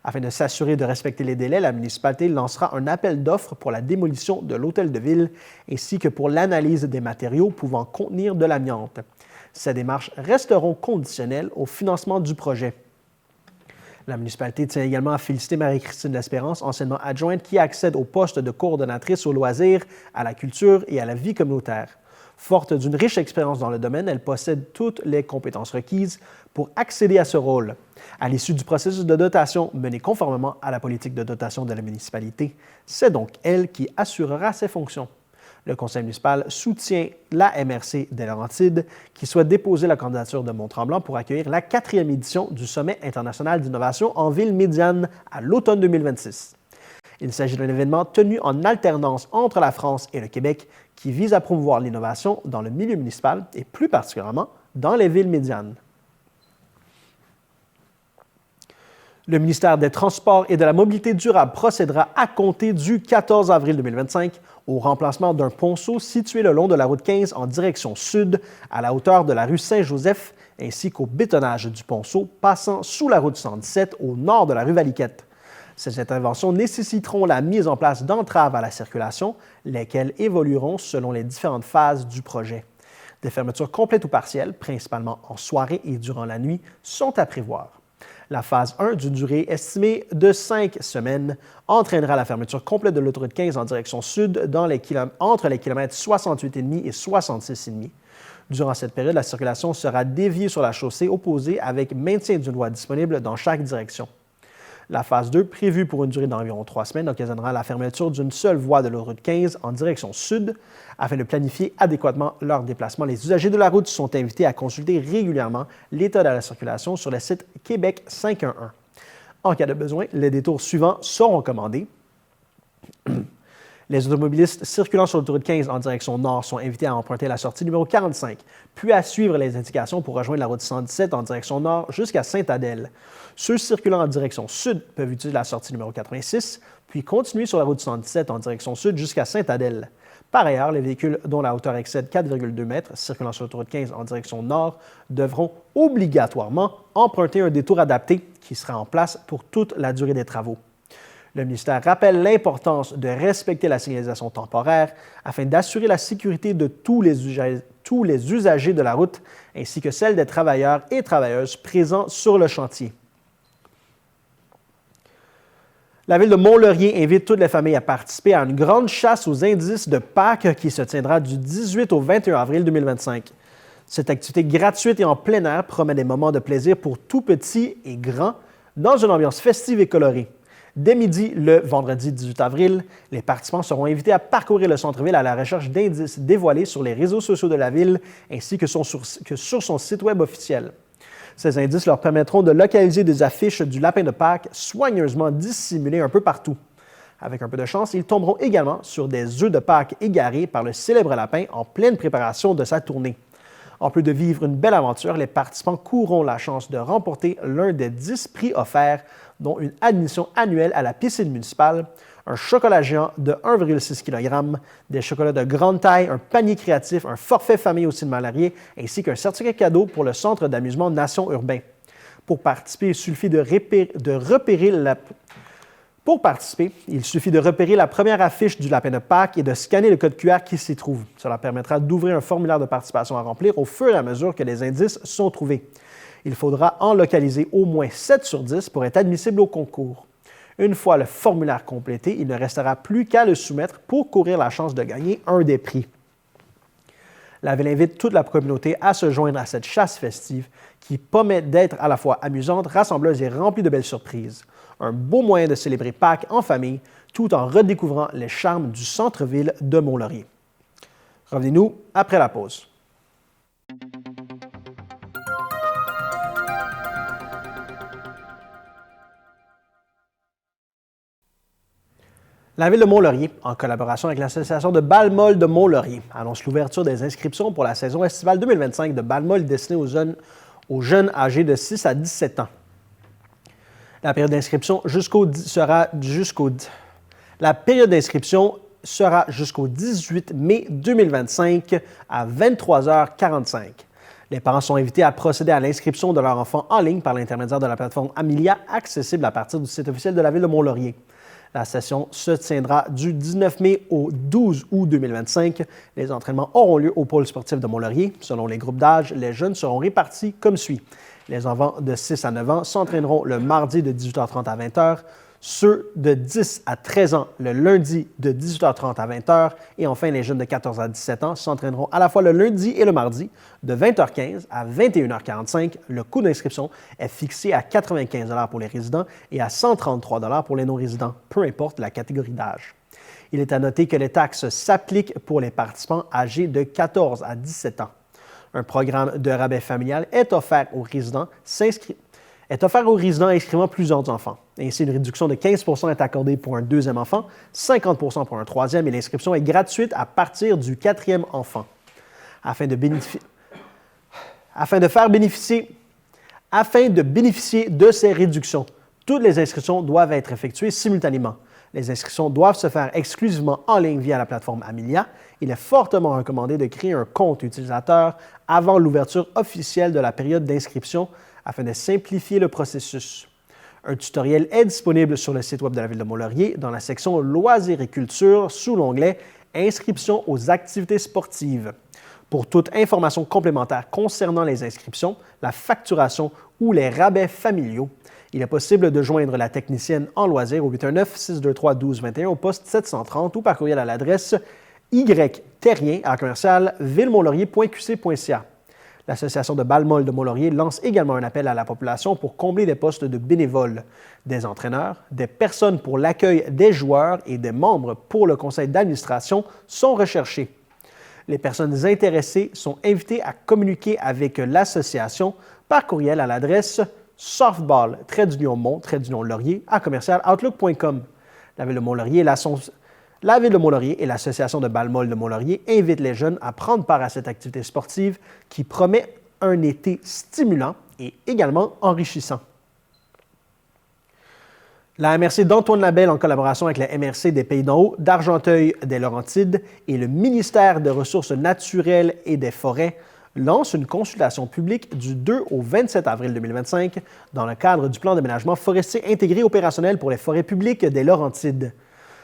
Afin de s'assurer de respecter les délais, la municipalité lancera un appel d'offres pour la démolition de l'hôtel de ville ainsi que pour l'analyse des matériaux pouvant contenir de l'amiante. Ces démarches resteront conditionnelles au financement du projet. La municipalité tient également à féliciter Marie-Christine L'Espérance, anciennement adjointe, qui accède au poste de coordonnatrice aux loisirs, à la culture et à la vie communautaire. Forte d'une riche expérience dans le domaine, elle possède toutes les compétences requises pour accéder à ce rôle. À l'issue du processus de dotation mené conformément à la politique de dotation de la municipalité, c'est donc elle qui assurera ses fonctions. Le conseil municipal soutient la MRC des Laurentides qui souhaite déposer la candidature de Mont-Tremblant pour accueillir la 4e édition du Sommet international d'innovation en ville médiane à l'automne 2026. Il s'agit d'un événement tenu en alternance entre la France et le Québec qui vise à promouvoir l'innovation dans le milieu municipal et plus particulièrement dans les villes médianes. Le ministère des Transports et de la Mobilité durable procédera à compter du 14 avril 2025 au remplacement d'un ponceau situé le long de la route 15 en direction sud à la hauteur de la rue Saint-Joseph ainsi qu'au bétonnage du ponceau passant sous la route 117 au nord de la rue Valiquette. Ces interventions nécessiteront la mise en place d'entraves à la circulation, lesquelles évolueront selon les différentes phases du projet. Des fermetures complètes ou partielles, principalement en soirée et durant la nuit, sont à prévoir. La phase 1, d'une durée estimée de 5 semaines, entraînera la fermeture complète de l'autoroute 15 en direction sud entre les kilomètres 68,5 et 66,5. Durant cette période, la circulation sera déviée sur la chaussée opposée avec maintien d'une voie disponible dans chaque direction. La phase 2, prévue pour une durée d'environ 3 semaines, occasionnera la fermeture d'une seule voie de l'autoroute 15 en direction sud. Afin de planifier adéquatement leur déplacement, les usagers de la route sont invités à consulter régulièrement l'état de la circulation sur le site Québec 511. En cas de besoin, les détours suivants seront commandés. Les automobilistes circulant sur l'autoroute 15 en direction nord sont invités à emprunter la sortie numéro 45, puis à suivre les indications pour rejoindre la route 117 en direction nord jusqu'à Sainte-Adèle. Ceux circulant en direction sud peuvent utiliser la sortie numéro 86, puis continuer sur la route 117 en direction sud jusqu'à Sainte-Adèle. Par ailleurs, les véhicules dont la hauteur excède 4,2 mètres circulant sur l'autoroute 15 en direction nord devront obligatoirement emprunter un détour adapté qui sera en place pour toute la durée des travaux. Le ministère rappelle l'importance de respecter la signalisation temporaire afin d'assurer la sécurité de tous les usagers de la route ainsi que celle des travailleurs et travailleuses présents sur le chantier. La Ville de Mont-Laurier invite toutes les familles à participer à une grande chasse aux indices de Pâques qui se tiendra du 18 au 21 avril 2025. Cette activité gratuite et en plein air promet des moments de plaisir pour tout petits et grands dans une ambiance festive et colorée. Dès midi, le vendredi 18 avril, les participants seront invités à parcourir le centre-ville à la recherche d'indices dévoilés sur les réseaux sociaux de la Ville ainsi que sur son site Web officiel. Ces indices leur permettront de localiser des affiches du lapin de Pâques soigneusement dissimulées un peu partout. Avec un peu de chance, ils tomberont également sur des œufs de Pâques égarés par le célèbre lapin en pleine préparation de sa tournée. En plus de vivre une belle aventure, les participants courront la chance de remporter l'un des 10 prix offerts, dont une admission annuelle à la piscine municipale, un chocolat géant de 1,6 kg, des chocolats de grande taille, un panier créatif, un forfait famille au cinéma Laurier, ainsi qu'un certificat cadeau pour le centre d'amusement Nation Urbain. Pour participer, il suffit de repérer la première affiche du lapin de Pâques et de scanner le code QR qui s'y trouve. Cela permettra d'ouvrir un formulaire de participation à remplir au fur et à mesure que les indices sont trouvés. Il faudra en localiser au moins 7 sur 10 pour être admissible au concours. Une fois le formulaire complété, il ne restera plus qu'à le soumettre pour courir la chance de gagner un des prix. La Ville invite toute la communauté à se joindre à cette chasse festive qui promet d'être à la fois amusante, rassembleuse et remplie de belles surprises. Un beau moyen de célébrer Pâques en famille tout en redécouvrant les charmes du centre-ville de Mont-Laurier. Revenez-nous après la pause. La Ville de Mont-Laurier, en collaboration avec l'Association de Bal-Mol de Mont-Laurier, annonce l'ouverture des inscriptions pour la saison estivale 2025 de Bal-Mol destinée aux jeunes âgés de 6 à 17 ans. La période d'inscription sera jusqu'au 18 mai 2025 à 23h45. Les parents sont invités à procéder à l'inscription de leur enfant en ligne par l'intermédiaire de la plateforme Amelia, accessible à partir du site officiel de la Ville de Mont-Laurier. La session se tiendra du 19 mai au 12 août 2025. Les entraînements auront lieu au pôle sportif de Mont-Laurier. Selon les groupes d'âge, les jeunes seront répartis comme suit. Les enfants de 6 à 9 ans s'entraîneront le mardi de 18h30 à 20h, ceux de 10 à 13 ans le lundi de 18h30 à 20h et enfin les jeunes de 14 à 17 ans s'entraîneront à la fois le lundi et le mardi de 20h15 à 21h45. Le coût d'inscription est fixé à 95 $ pour les résidents et à 133 $ pour les non-résidents, peu importe la catégorie d'âge. Il est à noter que les taxes s'appliquent pour les participants âgés de 14 à 17 ans. Un programme de rabais familial est offert aux résidents inscrivant plusieurs enfants. Ainsi, une réduction de 15 % est accordée pour un deuxième enfant, 50 % pour un troisième et l'inscription est gratuite à partir du quatrième enfant. Afin de bénéficier de ces réductions, toutes les inscriptions doivent être effectuées simultanément. Les inscriptions doivent se faire exclusivement en ligne via la plateforme Amelia. Il est fortement recommandé de créer un compte utilisateur avant l'ouverture officielle de la période d'inscription afin de simplifier le processus. Un tutoriel est disponible sur le site web de la Ville de Mont-Laurier dans la section Loisirs et culture sous l'onglet Inscription aux activités sportives. Pour toute information complémentaire concernant les inscriptions, la facturation ou les rabais familiaux, il est possible de joindre la technicienne en loisirs au 819-623-1221 au poste 730 ou par courriel à l'adresse ytech terrien à commercial villemonlaurier.qc.ca. L'Association de Balmol de Mont-Laurier lance également un appel à la population pour combler des postes de bénévoles, des entraîneurs, des personnes pour l'accueil des joueurs et des membres pour le conseil d'administration sont recherchés. Les personnes intéressées sont invitées à communiquer avec l'association par courriel à l'adresse softball-mont-laurier@commercial-outlook.com. La Ville de Mont-Laurier et l'Association de Balmol de Mont-Laurier invitent les jeunes à prendre part à cette activité sportive qui promet un été stimulant et également enrichissant. La MRC d'Antoine Labelle, en collaboration avec la MRC des Pays d'en Haut, d'Argenteuil des Laurentides et le ministère des Ressources naturelles et des Forêts, lance une consultation publique du 2 au 27 avril 2025 dans le cadre du plan d'aménagement forestier intégré opérationnel pour les forêts publiques des Laurentides.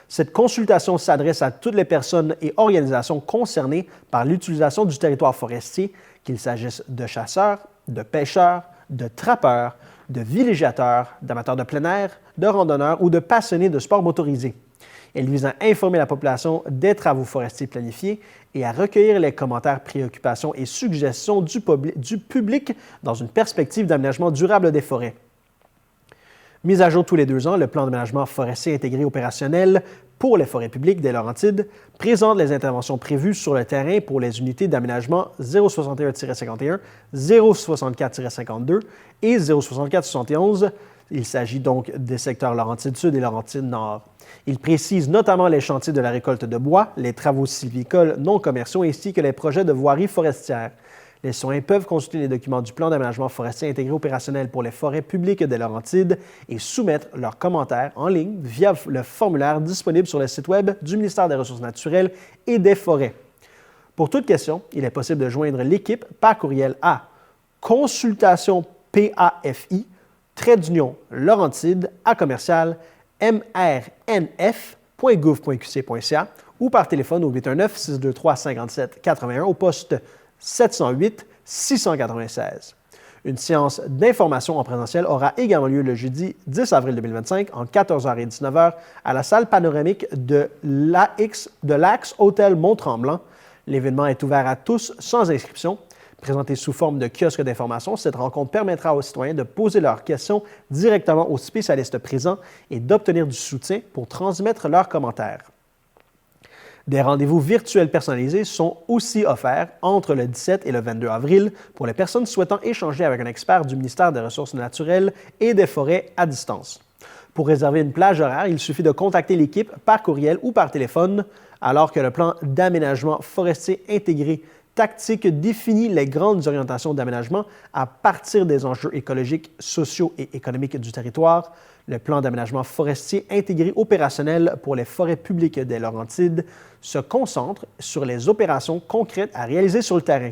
Cette consultation s'adresse à toutes les personnes et organisations concernées par l'utilisation du territoire forestier, qu'il s'agisse de chasseurs, de pêcheurs, de trappeurs, de villégiateurs, d'amateurs de plein air, de randonneurs ou de passionnés de sports motorisés. Elle vise à informer la population des travaux forestiers planifiés et à recueillir les commentaires, préoccupations et suggestions du public dans une perspective d'aménagement durable des forêts. Mis à jour tous les 2 ans, le plan d'aménagement forestier intégré opérationnel pour les forêts publiques des Laurentides présente les interventions prévues sur le terrain pour les unités d'aménagement 061-51, 064-52 et 064-71. Il s'agit donc des secteurs Laurentides-Sud et Laurentides-Nord. Il précise notamment les chantiers de la récolte de bois, les travaux sylvicoles non commerciaux ainsi que les projets de voirie forestière. Les citoyens peuvent consulter les documents du plan d'aménagement forestier intégré opérationnel pour les forêts publiques des Laurentides et soumettre leurs commentaires en ligne via le formulaire disponible sur le site Web du ministère des Ressources naturelles et des Forêts. Pour toute question, il est possible de joindre l'équipe par courriel à consultationpafi-laurentide@mrnf.gouv.qc.ca ou par téléphone au 819-623-5781 au poste 708-696. Une séance d'information en présentiel aura également lieu le jeudi 10 avril 2025 entre 14h et 19h à la salle panoramique de l'Axe Hôtel Mont-Tremblant. L'événement est ouvert à tous sans inscription. Présentée sous forme de kiosque d'information, cette rencontre permettra aux citoyens de poser leurs questions directement aux spécialistes présents et d'obtenir du soutien pour transmettre leurs commentaires. Des rendez-vous virtuels personnalisés sont aussi offerts entre le 17 et le 22 avril pour les personnes souhaitant échanger avec un expert du ministère des Ressources naturelles et des Forêts à distance. Pour réserver une plage horaire, il suffit de contacter l'équipe par courriel ou par téléphone, alors que le plan d'aménagement forestier intégré tactique définit les grandes orientations d'aménagement à partir des enjeux écologiques, sociaux et économiques du territoire. Le plan d'aménagement forestier intégré opérationnel pour les forêts publiques des Laurentides se concentre sur les opérations concrètes à réaliser sur le terrain.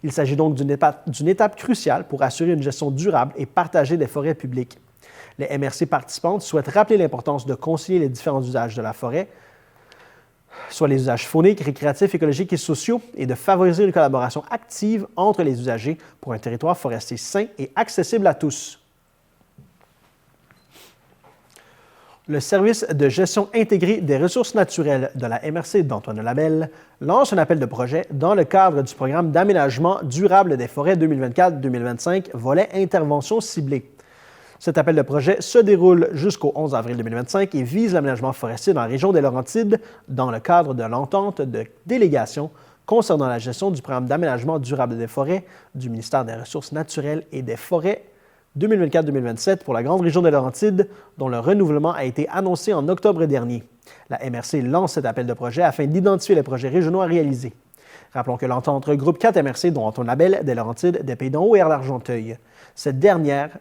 Il s'agit donc d'une étape cruciale pour assurer une gestion durable et partagée des forêts publiques. Les MRC participantes souhaitent rappeler l'importance de concilier les différents usages de la forêt, soit les usages fauniques, récréatifs, écologiques et sociaux, et de favoriser une collaboration active entre les usagers pour un territoire forestier sain et accessible à tous. Le service de gestion intégrée des ressources naturelles de la MRC d'Antoine Labelle lance un appel de projet dans le cadre du programme d'aménagement durable des forêts 2024-2025, volet intervention ciblée. Cet appel de projet se déroule jusqu'au 11 avril 2025 et vise l'aménagement forestier dans la région des Laurentides dans le cadre de l'entente de délégation concernant la gestion du programme d'aménagement durable des forêts du ministère des Ressources naturelles et des Forêts 2024-2027 pour la grande région des Laurentides, dont le renouvellement a été annoncé en octobre dernier. La MRC lance cet appel de projet afin d'identifier les projets régionaux à réaliser. Rappelons que l'entente regroupe 4 MRC, dont Antoine Labelle, des Laurentides, des Pays d'en Haut et d'Argenteuil. Ces dernières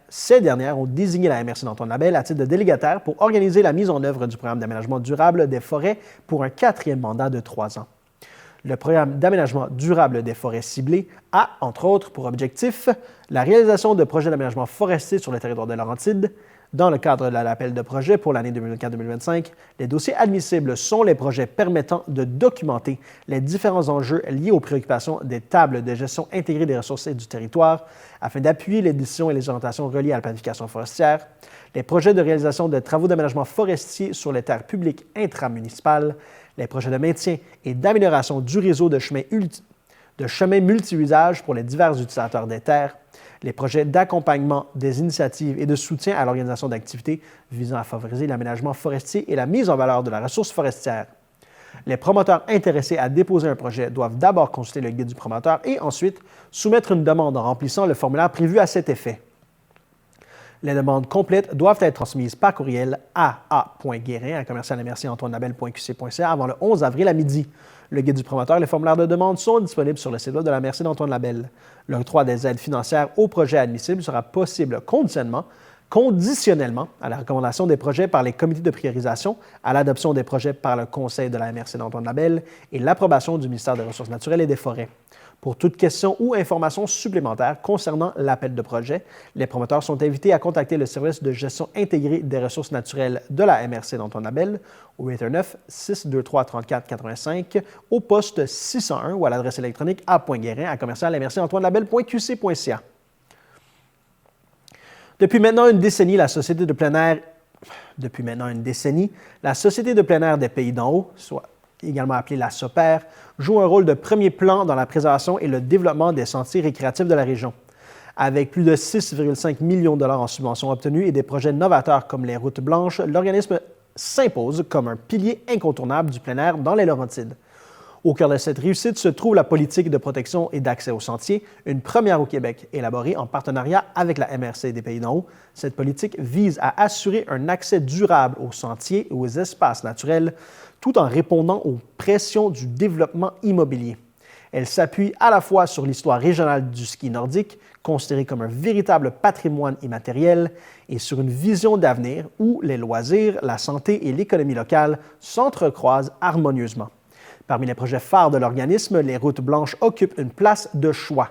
ont désigné la MRC d'Antoine Labelle à titre de délégataire pour organiser la mise en œuvre du programme d'aménagement durable des forêts pour un 4e mandat de 3 ans. Le programme d'aménagement durable des forêts ciblées a, entre autres, pour objectif la réalisation de projets d'aménagement forestier sur le territoire de Laurentides. Dans le cadre de l'appel de projet pour l'année 2024-2025, les dossiers admissibles sont les projets permettant de documenter les différents enjeux liés aux préoccupations des tables de gestion intégrée des ressources et du territoire afin d'appuyer les décisions et les orientations reliées à la planification forestière, les projets de réalisation de travaux d'aménagement forestier sur les terres publiques intramunicipales, les projets de maintien et d'amélioration du réseau de chemins multi-usages pour les divers utilisateurs des terres, les projets d'accompagnement des initiatives et de soutien à l'organisation d'activités visant à favoriser l'aménagement forestier et la mise en valeur de la ressource forestière. Les promoteurs intéressés à déposer un projet doivent d'abord consulter le guide du promoteur et ensuite soumettre une demande en remplissant le formulaire prévu à cet effet. Les demandes complètes doivent être transmises par courriel à a.guérin@commercial-antoine-labelle.qc.ca avant le 11 avril à midi. Le guide du promoteur et les formulaires de demande sont disponibles sur le site web de la MRC d'Antoine Labelle. L'octroi des aides financières aux projets admissibles sera possible conditionnellement à la recommandation des projets par les comités de priorisation, à l'adoption des projets par le conseil de la MRC d'Antoine Labelle et l'approbation du ministère des Ressources naturelles et des Forêts. Pour toute question ou information supplémentaire concernant l'appel de projet, les promoteurs sont invités à contacter le service de gestion intégrée des ressources naturelles de la MRC d'Antoine Labelle au 819-623-3485, au poste 601 ou à l'adresse électronique a.guérin@commercial-antoine-labelle.qc.ca. Depuis maintenant une décennie, la Société de plein air des Pays d'en haut, soit également appelée la SOPER, joue un rôle de premier plan dans la préservation et le développement des sentiers récréatifs de la région. Avec plus de 6,5 millions de dollars en subventions obtenues et des projets novateurs comme les routes blanches, l'organisme s'impose comme un pilier incontournable du plein air dans les Laurentides. Au cœur de cette réussite se trouve la politique de protection et d'accès aux sentiers, une première au Québec élaborée en partenariat avec la MRC des Pays d'en haut. Cette politique vise à assurer un accès durable aux sentiers et aux espaces naturels, tout en répondant aux pressions du développement immobilier. Elle s'appuie à la fois sur l'histoire régionale du ski nordique, considérée comme un véritable patrimoine immatériel, et sur une vision d'avenir où les loisirs, la santé et l'économie locale s'entrecroisent harmonieusement. Parmi les projets phares de l'organisme, les routes blanches occupent une place de choix.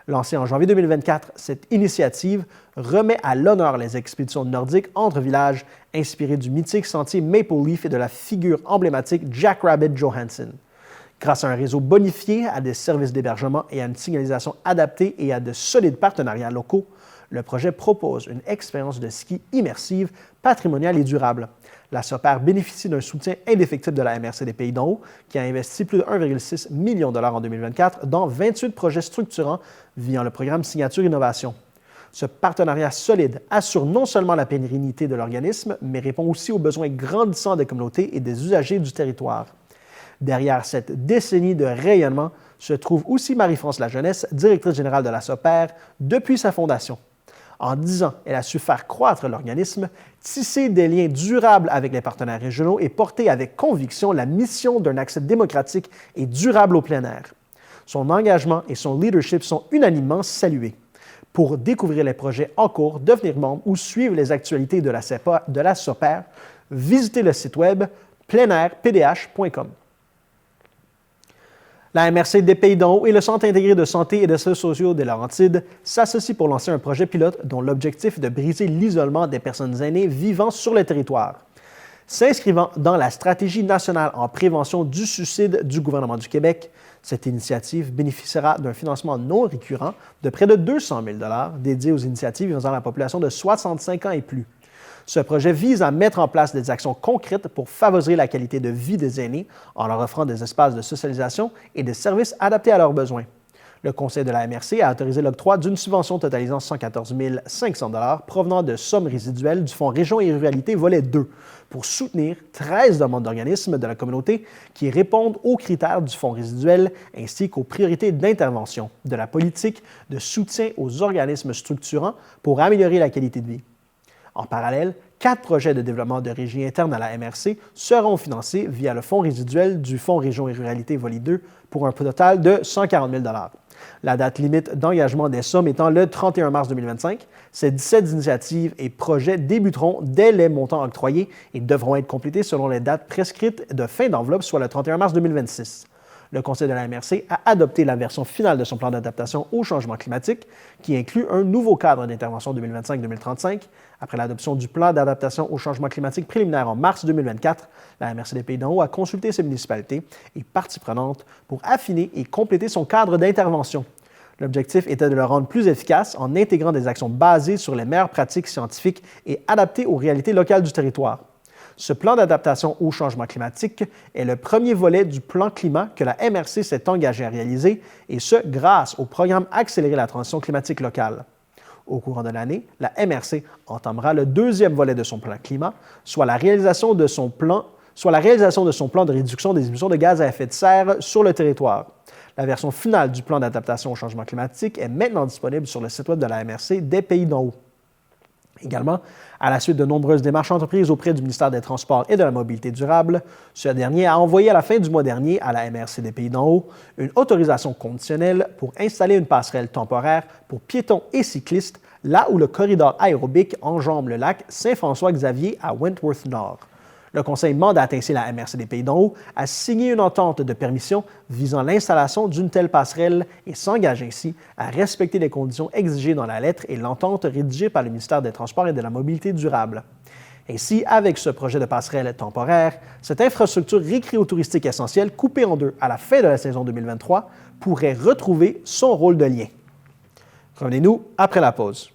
Lancée en janvier 2024, cette initiative remet à l'honneur les expéditions nordiques entre villages inspirées du mythique sentier Maple Leaf et de la figure emblématique Jack Rabbit Johansson. Grâce à un réseau bonifié, à des services d'hébergement et à une signalisation adaptée et à de solides partenariats locaux, le projet propose une expérience de ski immersive, patrimoniale et durable. La SOPER bénéficie d'un soutien indéfectible de la MRC des Pays d'en haut, qui a investi plus de 1,6 million de dollars en 2024 dans 28 projets structurants via le programme Signature Innovation. Ce partenariat solide assure non seulement la pérennité de l'organisme, mais répond aussi aux besoins grandissants des communautés et des usagers du territoire. Derrière cette décennie de rayonnement se trouve aussi Marie-France Lajeunesse, directrice générale de la SOPER, depuis sa fondation. En 10 ans, elle a su faire croître l'organisme, tisser des liens durables avec les partenaires régionaux et porter avec conviction la mission d'un accès démocratique et durable au plein air. Son engagement et son leadership sont unanimement salués. Pour découvrir les projets en cours, devenir membre ou suivre les actualités de la SOPER, visitez le site web pleinairpdh.com. La MRC des Pays d'en haut et le Centre intégré de santé et de services sociaux des Laurentides s'associent pour lancer un projet pilote dont l'objectif est de briser l'isolement des personnes aînées vivant sur le territoire. S'inscrivant dans la stratégie nationale en prévention du suicide du gouvernement du Québec, cette initiative bénéficiera d'un financement non récurrent de près de 200 000 $ dédié aux initiatives visant la population de 65 ans et plus. Ce projet vise à mettre en place des actions concrètes pour favoriser la qualité de vie des aînés en leur offrant des espaces de socialisation et des services adaptés à leurs besoins. Le Conseil de la MRC a autorisé l'octroi d'une subvention totalisant 114 500 $ provenant de sommes résiduelles du Fonds Région et Ruralité volet 2 pour soutenir 13 demandes d'organismes de la communauté qui répondent aux critères du fonds résiduel ainsi qu'aux priorités d'intervention de la politique de soutien aux organismes structurants pour améliorer la qualité de vie. En parallèle, 4 projets de développement de régie interne à la MRC seront financés via le fonds résiduel du Fonds Région et Ruralité volet 2 pour un total de 140 000 $. La date limite d'engagement des sommes étant le 31 mars 2025, ces 17 initiatives et projets débuteront dès les montants octroyés et devront être complétés selon les dates prescrites de fin d'enveloppe, soit le 31 mars 2026. Le Conseil de la MRC a adopté la version finale de son plan d'adaptation au changement climatique, qui inclut un nouveau cadre d'intervention 2025-2035. Après l'adoption du plan d'adaptation au changement climatique préliminaire en mars 2024, la MRC des Pays d'en haut a consulté ses municipalités et parties prenantes pour affiner et compléter son cadre d'intervention. L'objectif était de le rendre plus efficace en intégrant des actions basées sur les meilleures pratiques scientifiques et adaptées aux réalités locales du territoire. Ce plan d'adaptation au changement climatique est le premier volet du plan climat que la MRC s'est engagée à réaliser, et ce, grâce au programme Accélérer la transition climatique locale. Au courant de l'année, la MRC entamera le deuxième volet de son plan climat, soit la réalisation de son plan de réduction des émissions de gaz à effet de serre sur le territoire. La version finale du plan d'adaptation au changement climatique est maintenant disponible sur le site web de la MRC des Pays d'en haut. Également, à la suite de nombreuses démarches entreprises auprès du ministère des Transports et de la Mobilité durable, ce dernier a envoyé à la fin du mois dernier à la MRC des Pays d'en haut une autorisation conditionnelle pour installer une passerelle temporaire pour piétons et cyclistes là où le corridor aérobique enjambe le lac Saint-François-Xavier à Wentworth Nord. Le Conseil mandate ainsi la MRC des Pays d'en haut à signer une entente de permission visant l'installation d'une telle passerelle et s'engage ainsi à respecter les conditions exigées dans la lettre et l'entente rédigée par le ministère des Transports et de la Mobilité durable. Ainsi, avec ce projet de passerelle temporaire, cette infrastructure récréotouristique essentielle, coupée en deux à la fin de la saison 2023, pourrait retrouver son rôle de lien. Revenez-nous après la pause.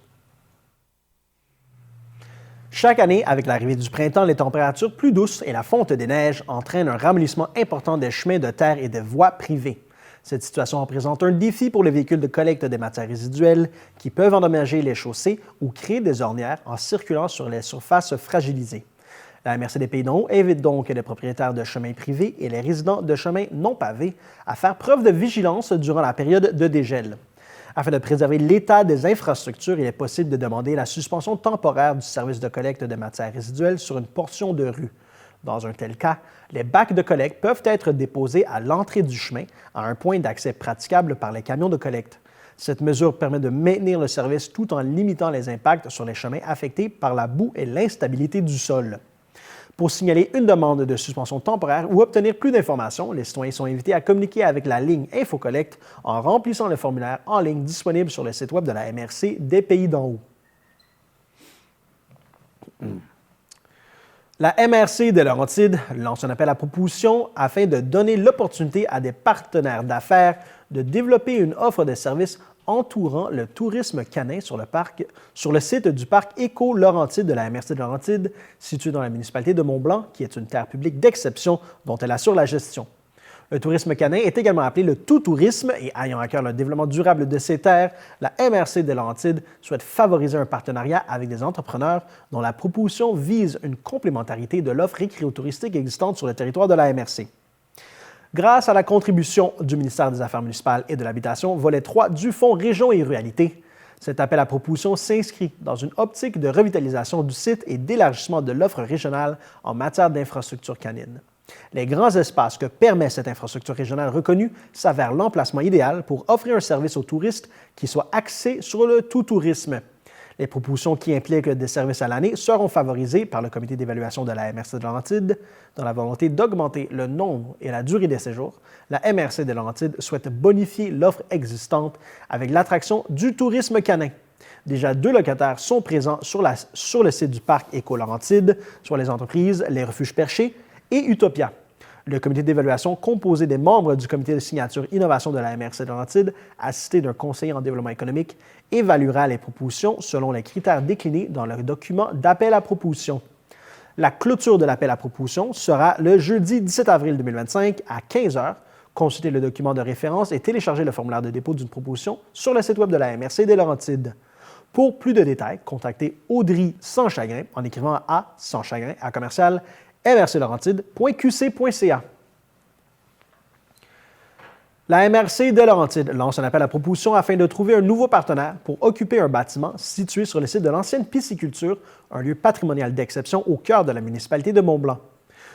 Chaque année, avec l'arrivée du printemps, les températures plus douces et la fonte des neiges entraînent un ramollissement important des chemins de terre et des voies privées. Cette situation représente un défi pour les véhicules de collecte des matières résiduelles qui peuvent endommager les chaussées ou créer des ornières en circulant sur les surfaces fragilisées. La MRC des Pays d'en haut invite donc les propriétaires de chemins privés et les résidents de chemins non pavés à faire preuve de vigilance durant la période de dégel. Afin de préserver l'état des infrastructures, il est possible de demander la suspension temporaire du service de collecte de matières résiduelles sur une portion de rue. Dans un tel cas, les bacs de collecte peuvent être déposés à l'entrée du chemin, à un point d'accès praticable par les camions de collecte. Cette mesure permet de maintenir le service tout en limitant les impacts sur les chemins affectés par la boue et l'instabilité du sol. Pour signaler une demande de suspension temporaire ou obtenir plus d'informations, les citoyens sont invités à communiquer avec la ligne InfoCollect en remplissant le formulaire en ligne disponible sur le site web de la MRC des Pays d'en haut. La MRC de Laurentides lance un appel à proposition afin de donner l'opportunité à des partenaires d'affaires de développer une offre de services entourant le tourisme canin sur le site du parc Éco-Laurentide de la MRC de Laurentides, situé dans la municipalité de Mont-Blanc, qui est une terre publique d'exception dont elle assure la gestion. Le tourisme canin est également appelé le tout-tourisme et ayant à cœur le développement durable de ces terres, la MRC de Laurentides souhaite favoriser un partenariat avec des entrepreneurs dont la proposition vise une complémentarité de l'offre récréotouristique existante sur le territoire de la MRC. Grâce à la contribution du ministère des Affaires municipales et de l'Habitation, volet 3 du Fonds Région et Ruralité, cet appel à proposition s'inscrit dans une optique de revitalisation du site et d'élargissement de l'offre régionale en matière d'infrastructures canines. Les grands espaces que permet cette infrastructure régionale reconnue s'avèrent l'emplacement idéal pour offrir un service aux touristes qui soit axé sur le tout-tourisme. Les propositions qui impliquent des services à l'année seront favorisées par le comité d'évaluation de la MRC de Laurentides. Dans la volonté d'augmenter le nombre et la durée des séjours, la MRC de Laurentides souhaite bonifier l'offre existante avec l'attraction du tourisme canin. Déjà 2 locataires sont présents sur le site du parc Éco-Laurentides, soit les entreprises Les Refuges Perchés et Utopia. Le comité d'évaluation, composé des membres du comité de signature innovation de la MRC de Laurentides, assisté d'un conseiller en développement économique, évaluera les propositions selon les critères déclinés dans le document d'appel à proposition. La clôture de l'appel à proposition sera le jeudi 17 avril 2025 à 15 h. Consultez le document de référence et téléchargez le formulaire de dépôt d'une proposition sur le site web de la MRC des Laurentides. Pour plus de détails, contactez Audrey Sans Chagrin en écrivant à Sans Chagrin à commercial mrclaurentide.qc.ca. La MRC de Laurentides lance un appel à proposition afin de trouver un nouveau partenaire pour occuper un bâtiment situé sur le site de l'ancienne pisciculture, un lieu patrimonial d'exception au cœur de la municipalité de Mont-Blanc.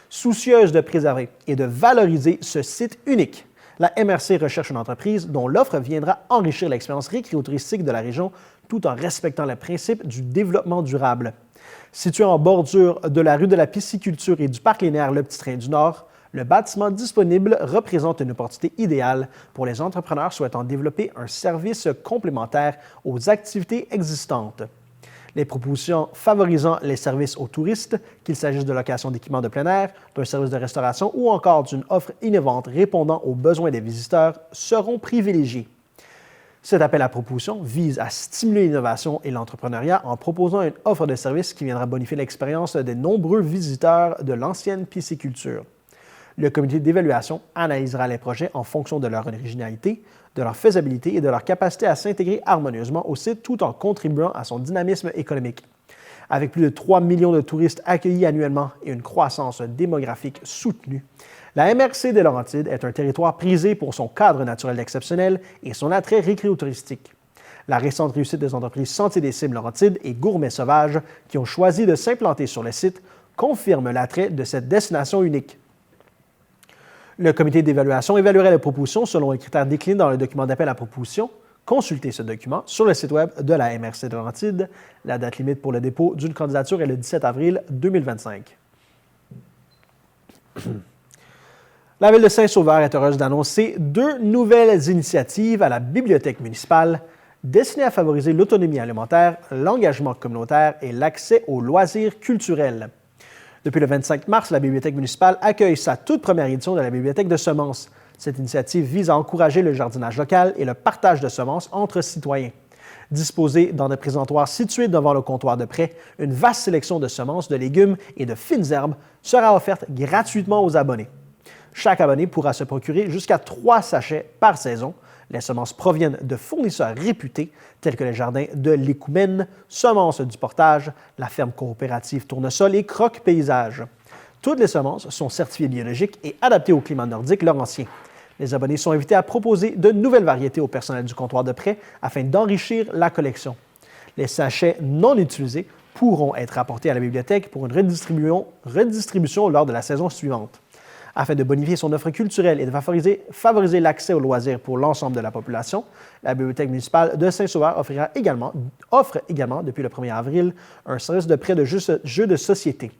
Soucieuse de préserver et de valoriser ce site unique, la MRC recherche une entreprise dont l'offre viendra enrichir l'expérience récréotouristique de la région tout en respectant le principe du développement durable. Situé en bordure de la rue de la Pisciculture et du parc linéaire Le Petit Train du Nord, Le bâtiment disponible représente une opportunité idéale pour les entrepreneurs souhaitant développer un service complémentaire aux activités existantes. Les propositions favorisant les services aux touristes, qu'il s'agisse de location d'équipements de plein air, d'un service de restauration ou encore d'une offre innovante répondant aux besoins des visiteurs, seront privilégiées. Cet appel à proposition vise à stimuler l'innovation et l'entrepreneuriat en proposant une offre de services qui viendra bonifier l'expérience des nombreux visiteurs de l'ancienne pisciculture. Le comité d'évaluation analysera les projets en fonction de leur originalité, de leur faisabilité et de leur capacité à s'intégrer harmonieusement au site tout en contribuant à son dynamisme économique. Avec plus de 3 millions de touristes accueillis annuellement et une croissance démographique soutenue, la MRC des Laurentides est un territoire prisé pour son cadre naturel exceptionnel et son attrait récréotouristique. La récente réussite des entreprises Sentiers des Cimes Laurentides et Gourmets Sauvages qui ont choisi de s'implanter sur le site confirme l'attrait de cette destination unique. Le comité d'évaluation évaluerait les propositions selon les critères déclinés dans le document d'appel à proposition. Consultez ce document sur le site Web de la MRC de Laurentides. La date limite pour le dépôt d'une candidature est le 17 avril 2025. La Ville de Saint-Sauveur est heureuse d'annoncer 2 nouvelles initiatives à la bibliothèque municipale destinées à favoriser l'autonomie alimentaire, l'engagement communautaire et l'accès aux loisirs culturels. Depuis le 25 mars, la Bibliothèque municipale accueille sa toute première édition de la Bibliothèque de semences. Cette initiative vise à encourager le jardinage local et le partage de semences entre citoyens. Disposée dans des présentoirs situés devant le comptoir de prêt, une vaste sélection de semences, de légumes et de fines herbes sera offerte gratuitement aux abonnés. Chaque abonné pourra se procurer jusqu'à 3 sachets par saison. Les semences proviennent de fournisseurs réputés tels que les jardins de l'Écoumène, Semences du Portage, la ferme coopérative Tournesol et Croque Paysage. Toutes les semences sont certifiées biologiques et adaptées au climat nordique laurentien. Les abonnés sont invités à proposer de nouvelles variétés au personnel du comptoir de prêt afin d'enrichir la collection. Les sachets non utilisés pourront être apportés à la bibliothèque pour une redistribution lors de la saison suivante. Afin de bonifier son offre culturelle et de favoriser l'accès aux loisirs pour l'ensemble de la population, la Bibliothèque municipale de Saint-Sauveur offre également, depuis le 1er avril, un service de prêt de jeux de société.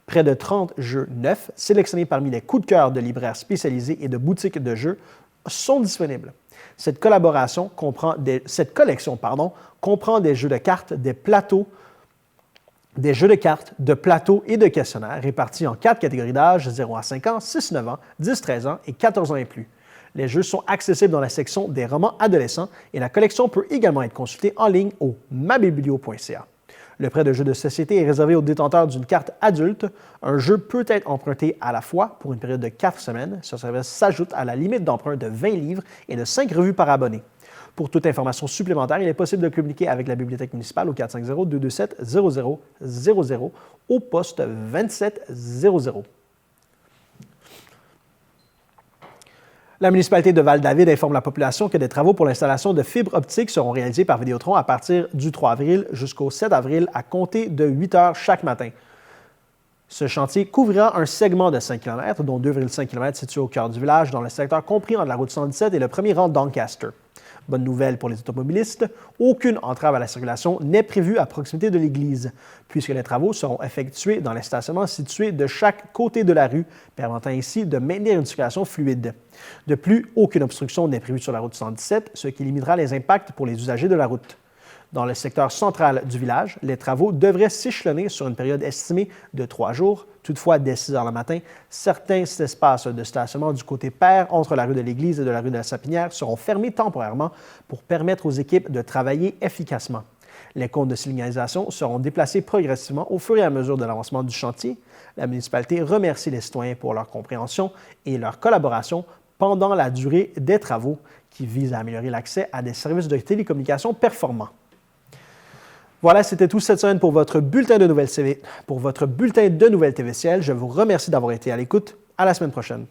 Près de 30 jeux neufs, sélectionnés parmi les coups de cœur de libraires spécialisés et de boutiques de jeux, sont disponibles. Cette collection comprend des jeux de cartes, des jeux de cartes, de plateaux et de questionnaires répartis en 4 catégories d'âge, 0 à 5 ans, 6-9 ans, 10-13 ans et 14 ans et plus. Les jeux sont accessibles dans la section des romans adolescents et la collection peut également être consultée en ligne au mabiblio.ca. Le prêt de jeux de société est réservé aux détenteurs d'une carte adulte. Un jeu peut être emprunté à la fois pour une période de 4 semaines. Ce service s'ajoute à la limite d'emprunt de 20 livres et de 5 revues par abonné. Pour toute information supplémentaire, il est possible de communiquer avec la Bibliothèque municipale au 450-227-0000 au poste 2700. La municipalité de Val-David informe la population que des travaux pour l'installation de fibres optiques seront réalisés par Vidéotron à partir du 3 avril jusqu'au 7 avril à compter de 8 heures chaque matin. Ce chantier couvrira un segment de 5 km, dont 2,5 km situé au cœur du village, dans le secteur compris entre la route 117 et le premier rang d'Ancaster. Bonne nouvelle pour les automobilistes, aucune entrave à la circulation n'est prévue à proximité de l'église, puisque les travaux seront effectués dans les stationnements situés de chaque côté de la rue, permettant ainsi de maintenir une circulation fluide. De plus, aucune obstruction n'est prévue sur la route 117, ce qui limitera les impacts pour les usagers de la route. Dans le secteur central du village, les travaux devraient s'échelonner sur une période estimée de 3 jours. Toutefois, dès 6 heures le matin, certains espaces de stationnement du côté pair entre la rue de l'Église et de la rue de la Sapinière seront fermés temporairement pour permettre aux équipes de travailler efficacement. Les cônes de signalisation seront déplacés progressivement au fur et à mesure de l'avancement du chantier. La municipalité remercie les citoyens pour leur compréhension et leur collaboration pendant la durée des travaux qui visent à améliorer l'accès à des services de télécommunications performants. Voilà, c'était tout cette semaine pour votre bulletin de nouvelles TVCL. Je vous remercie d'avoir été à l'écoute. À la semaine prochaine.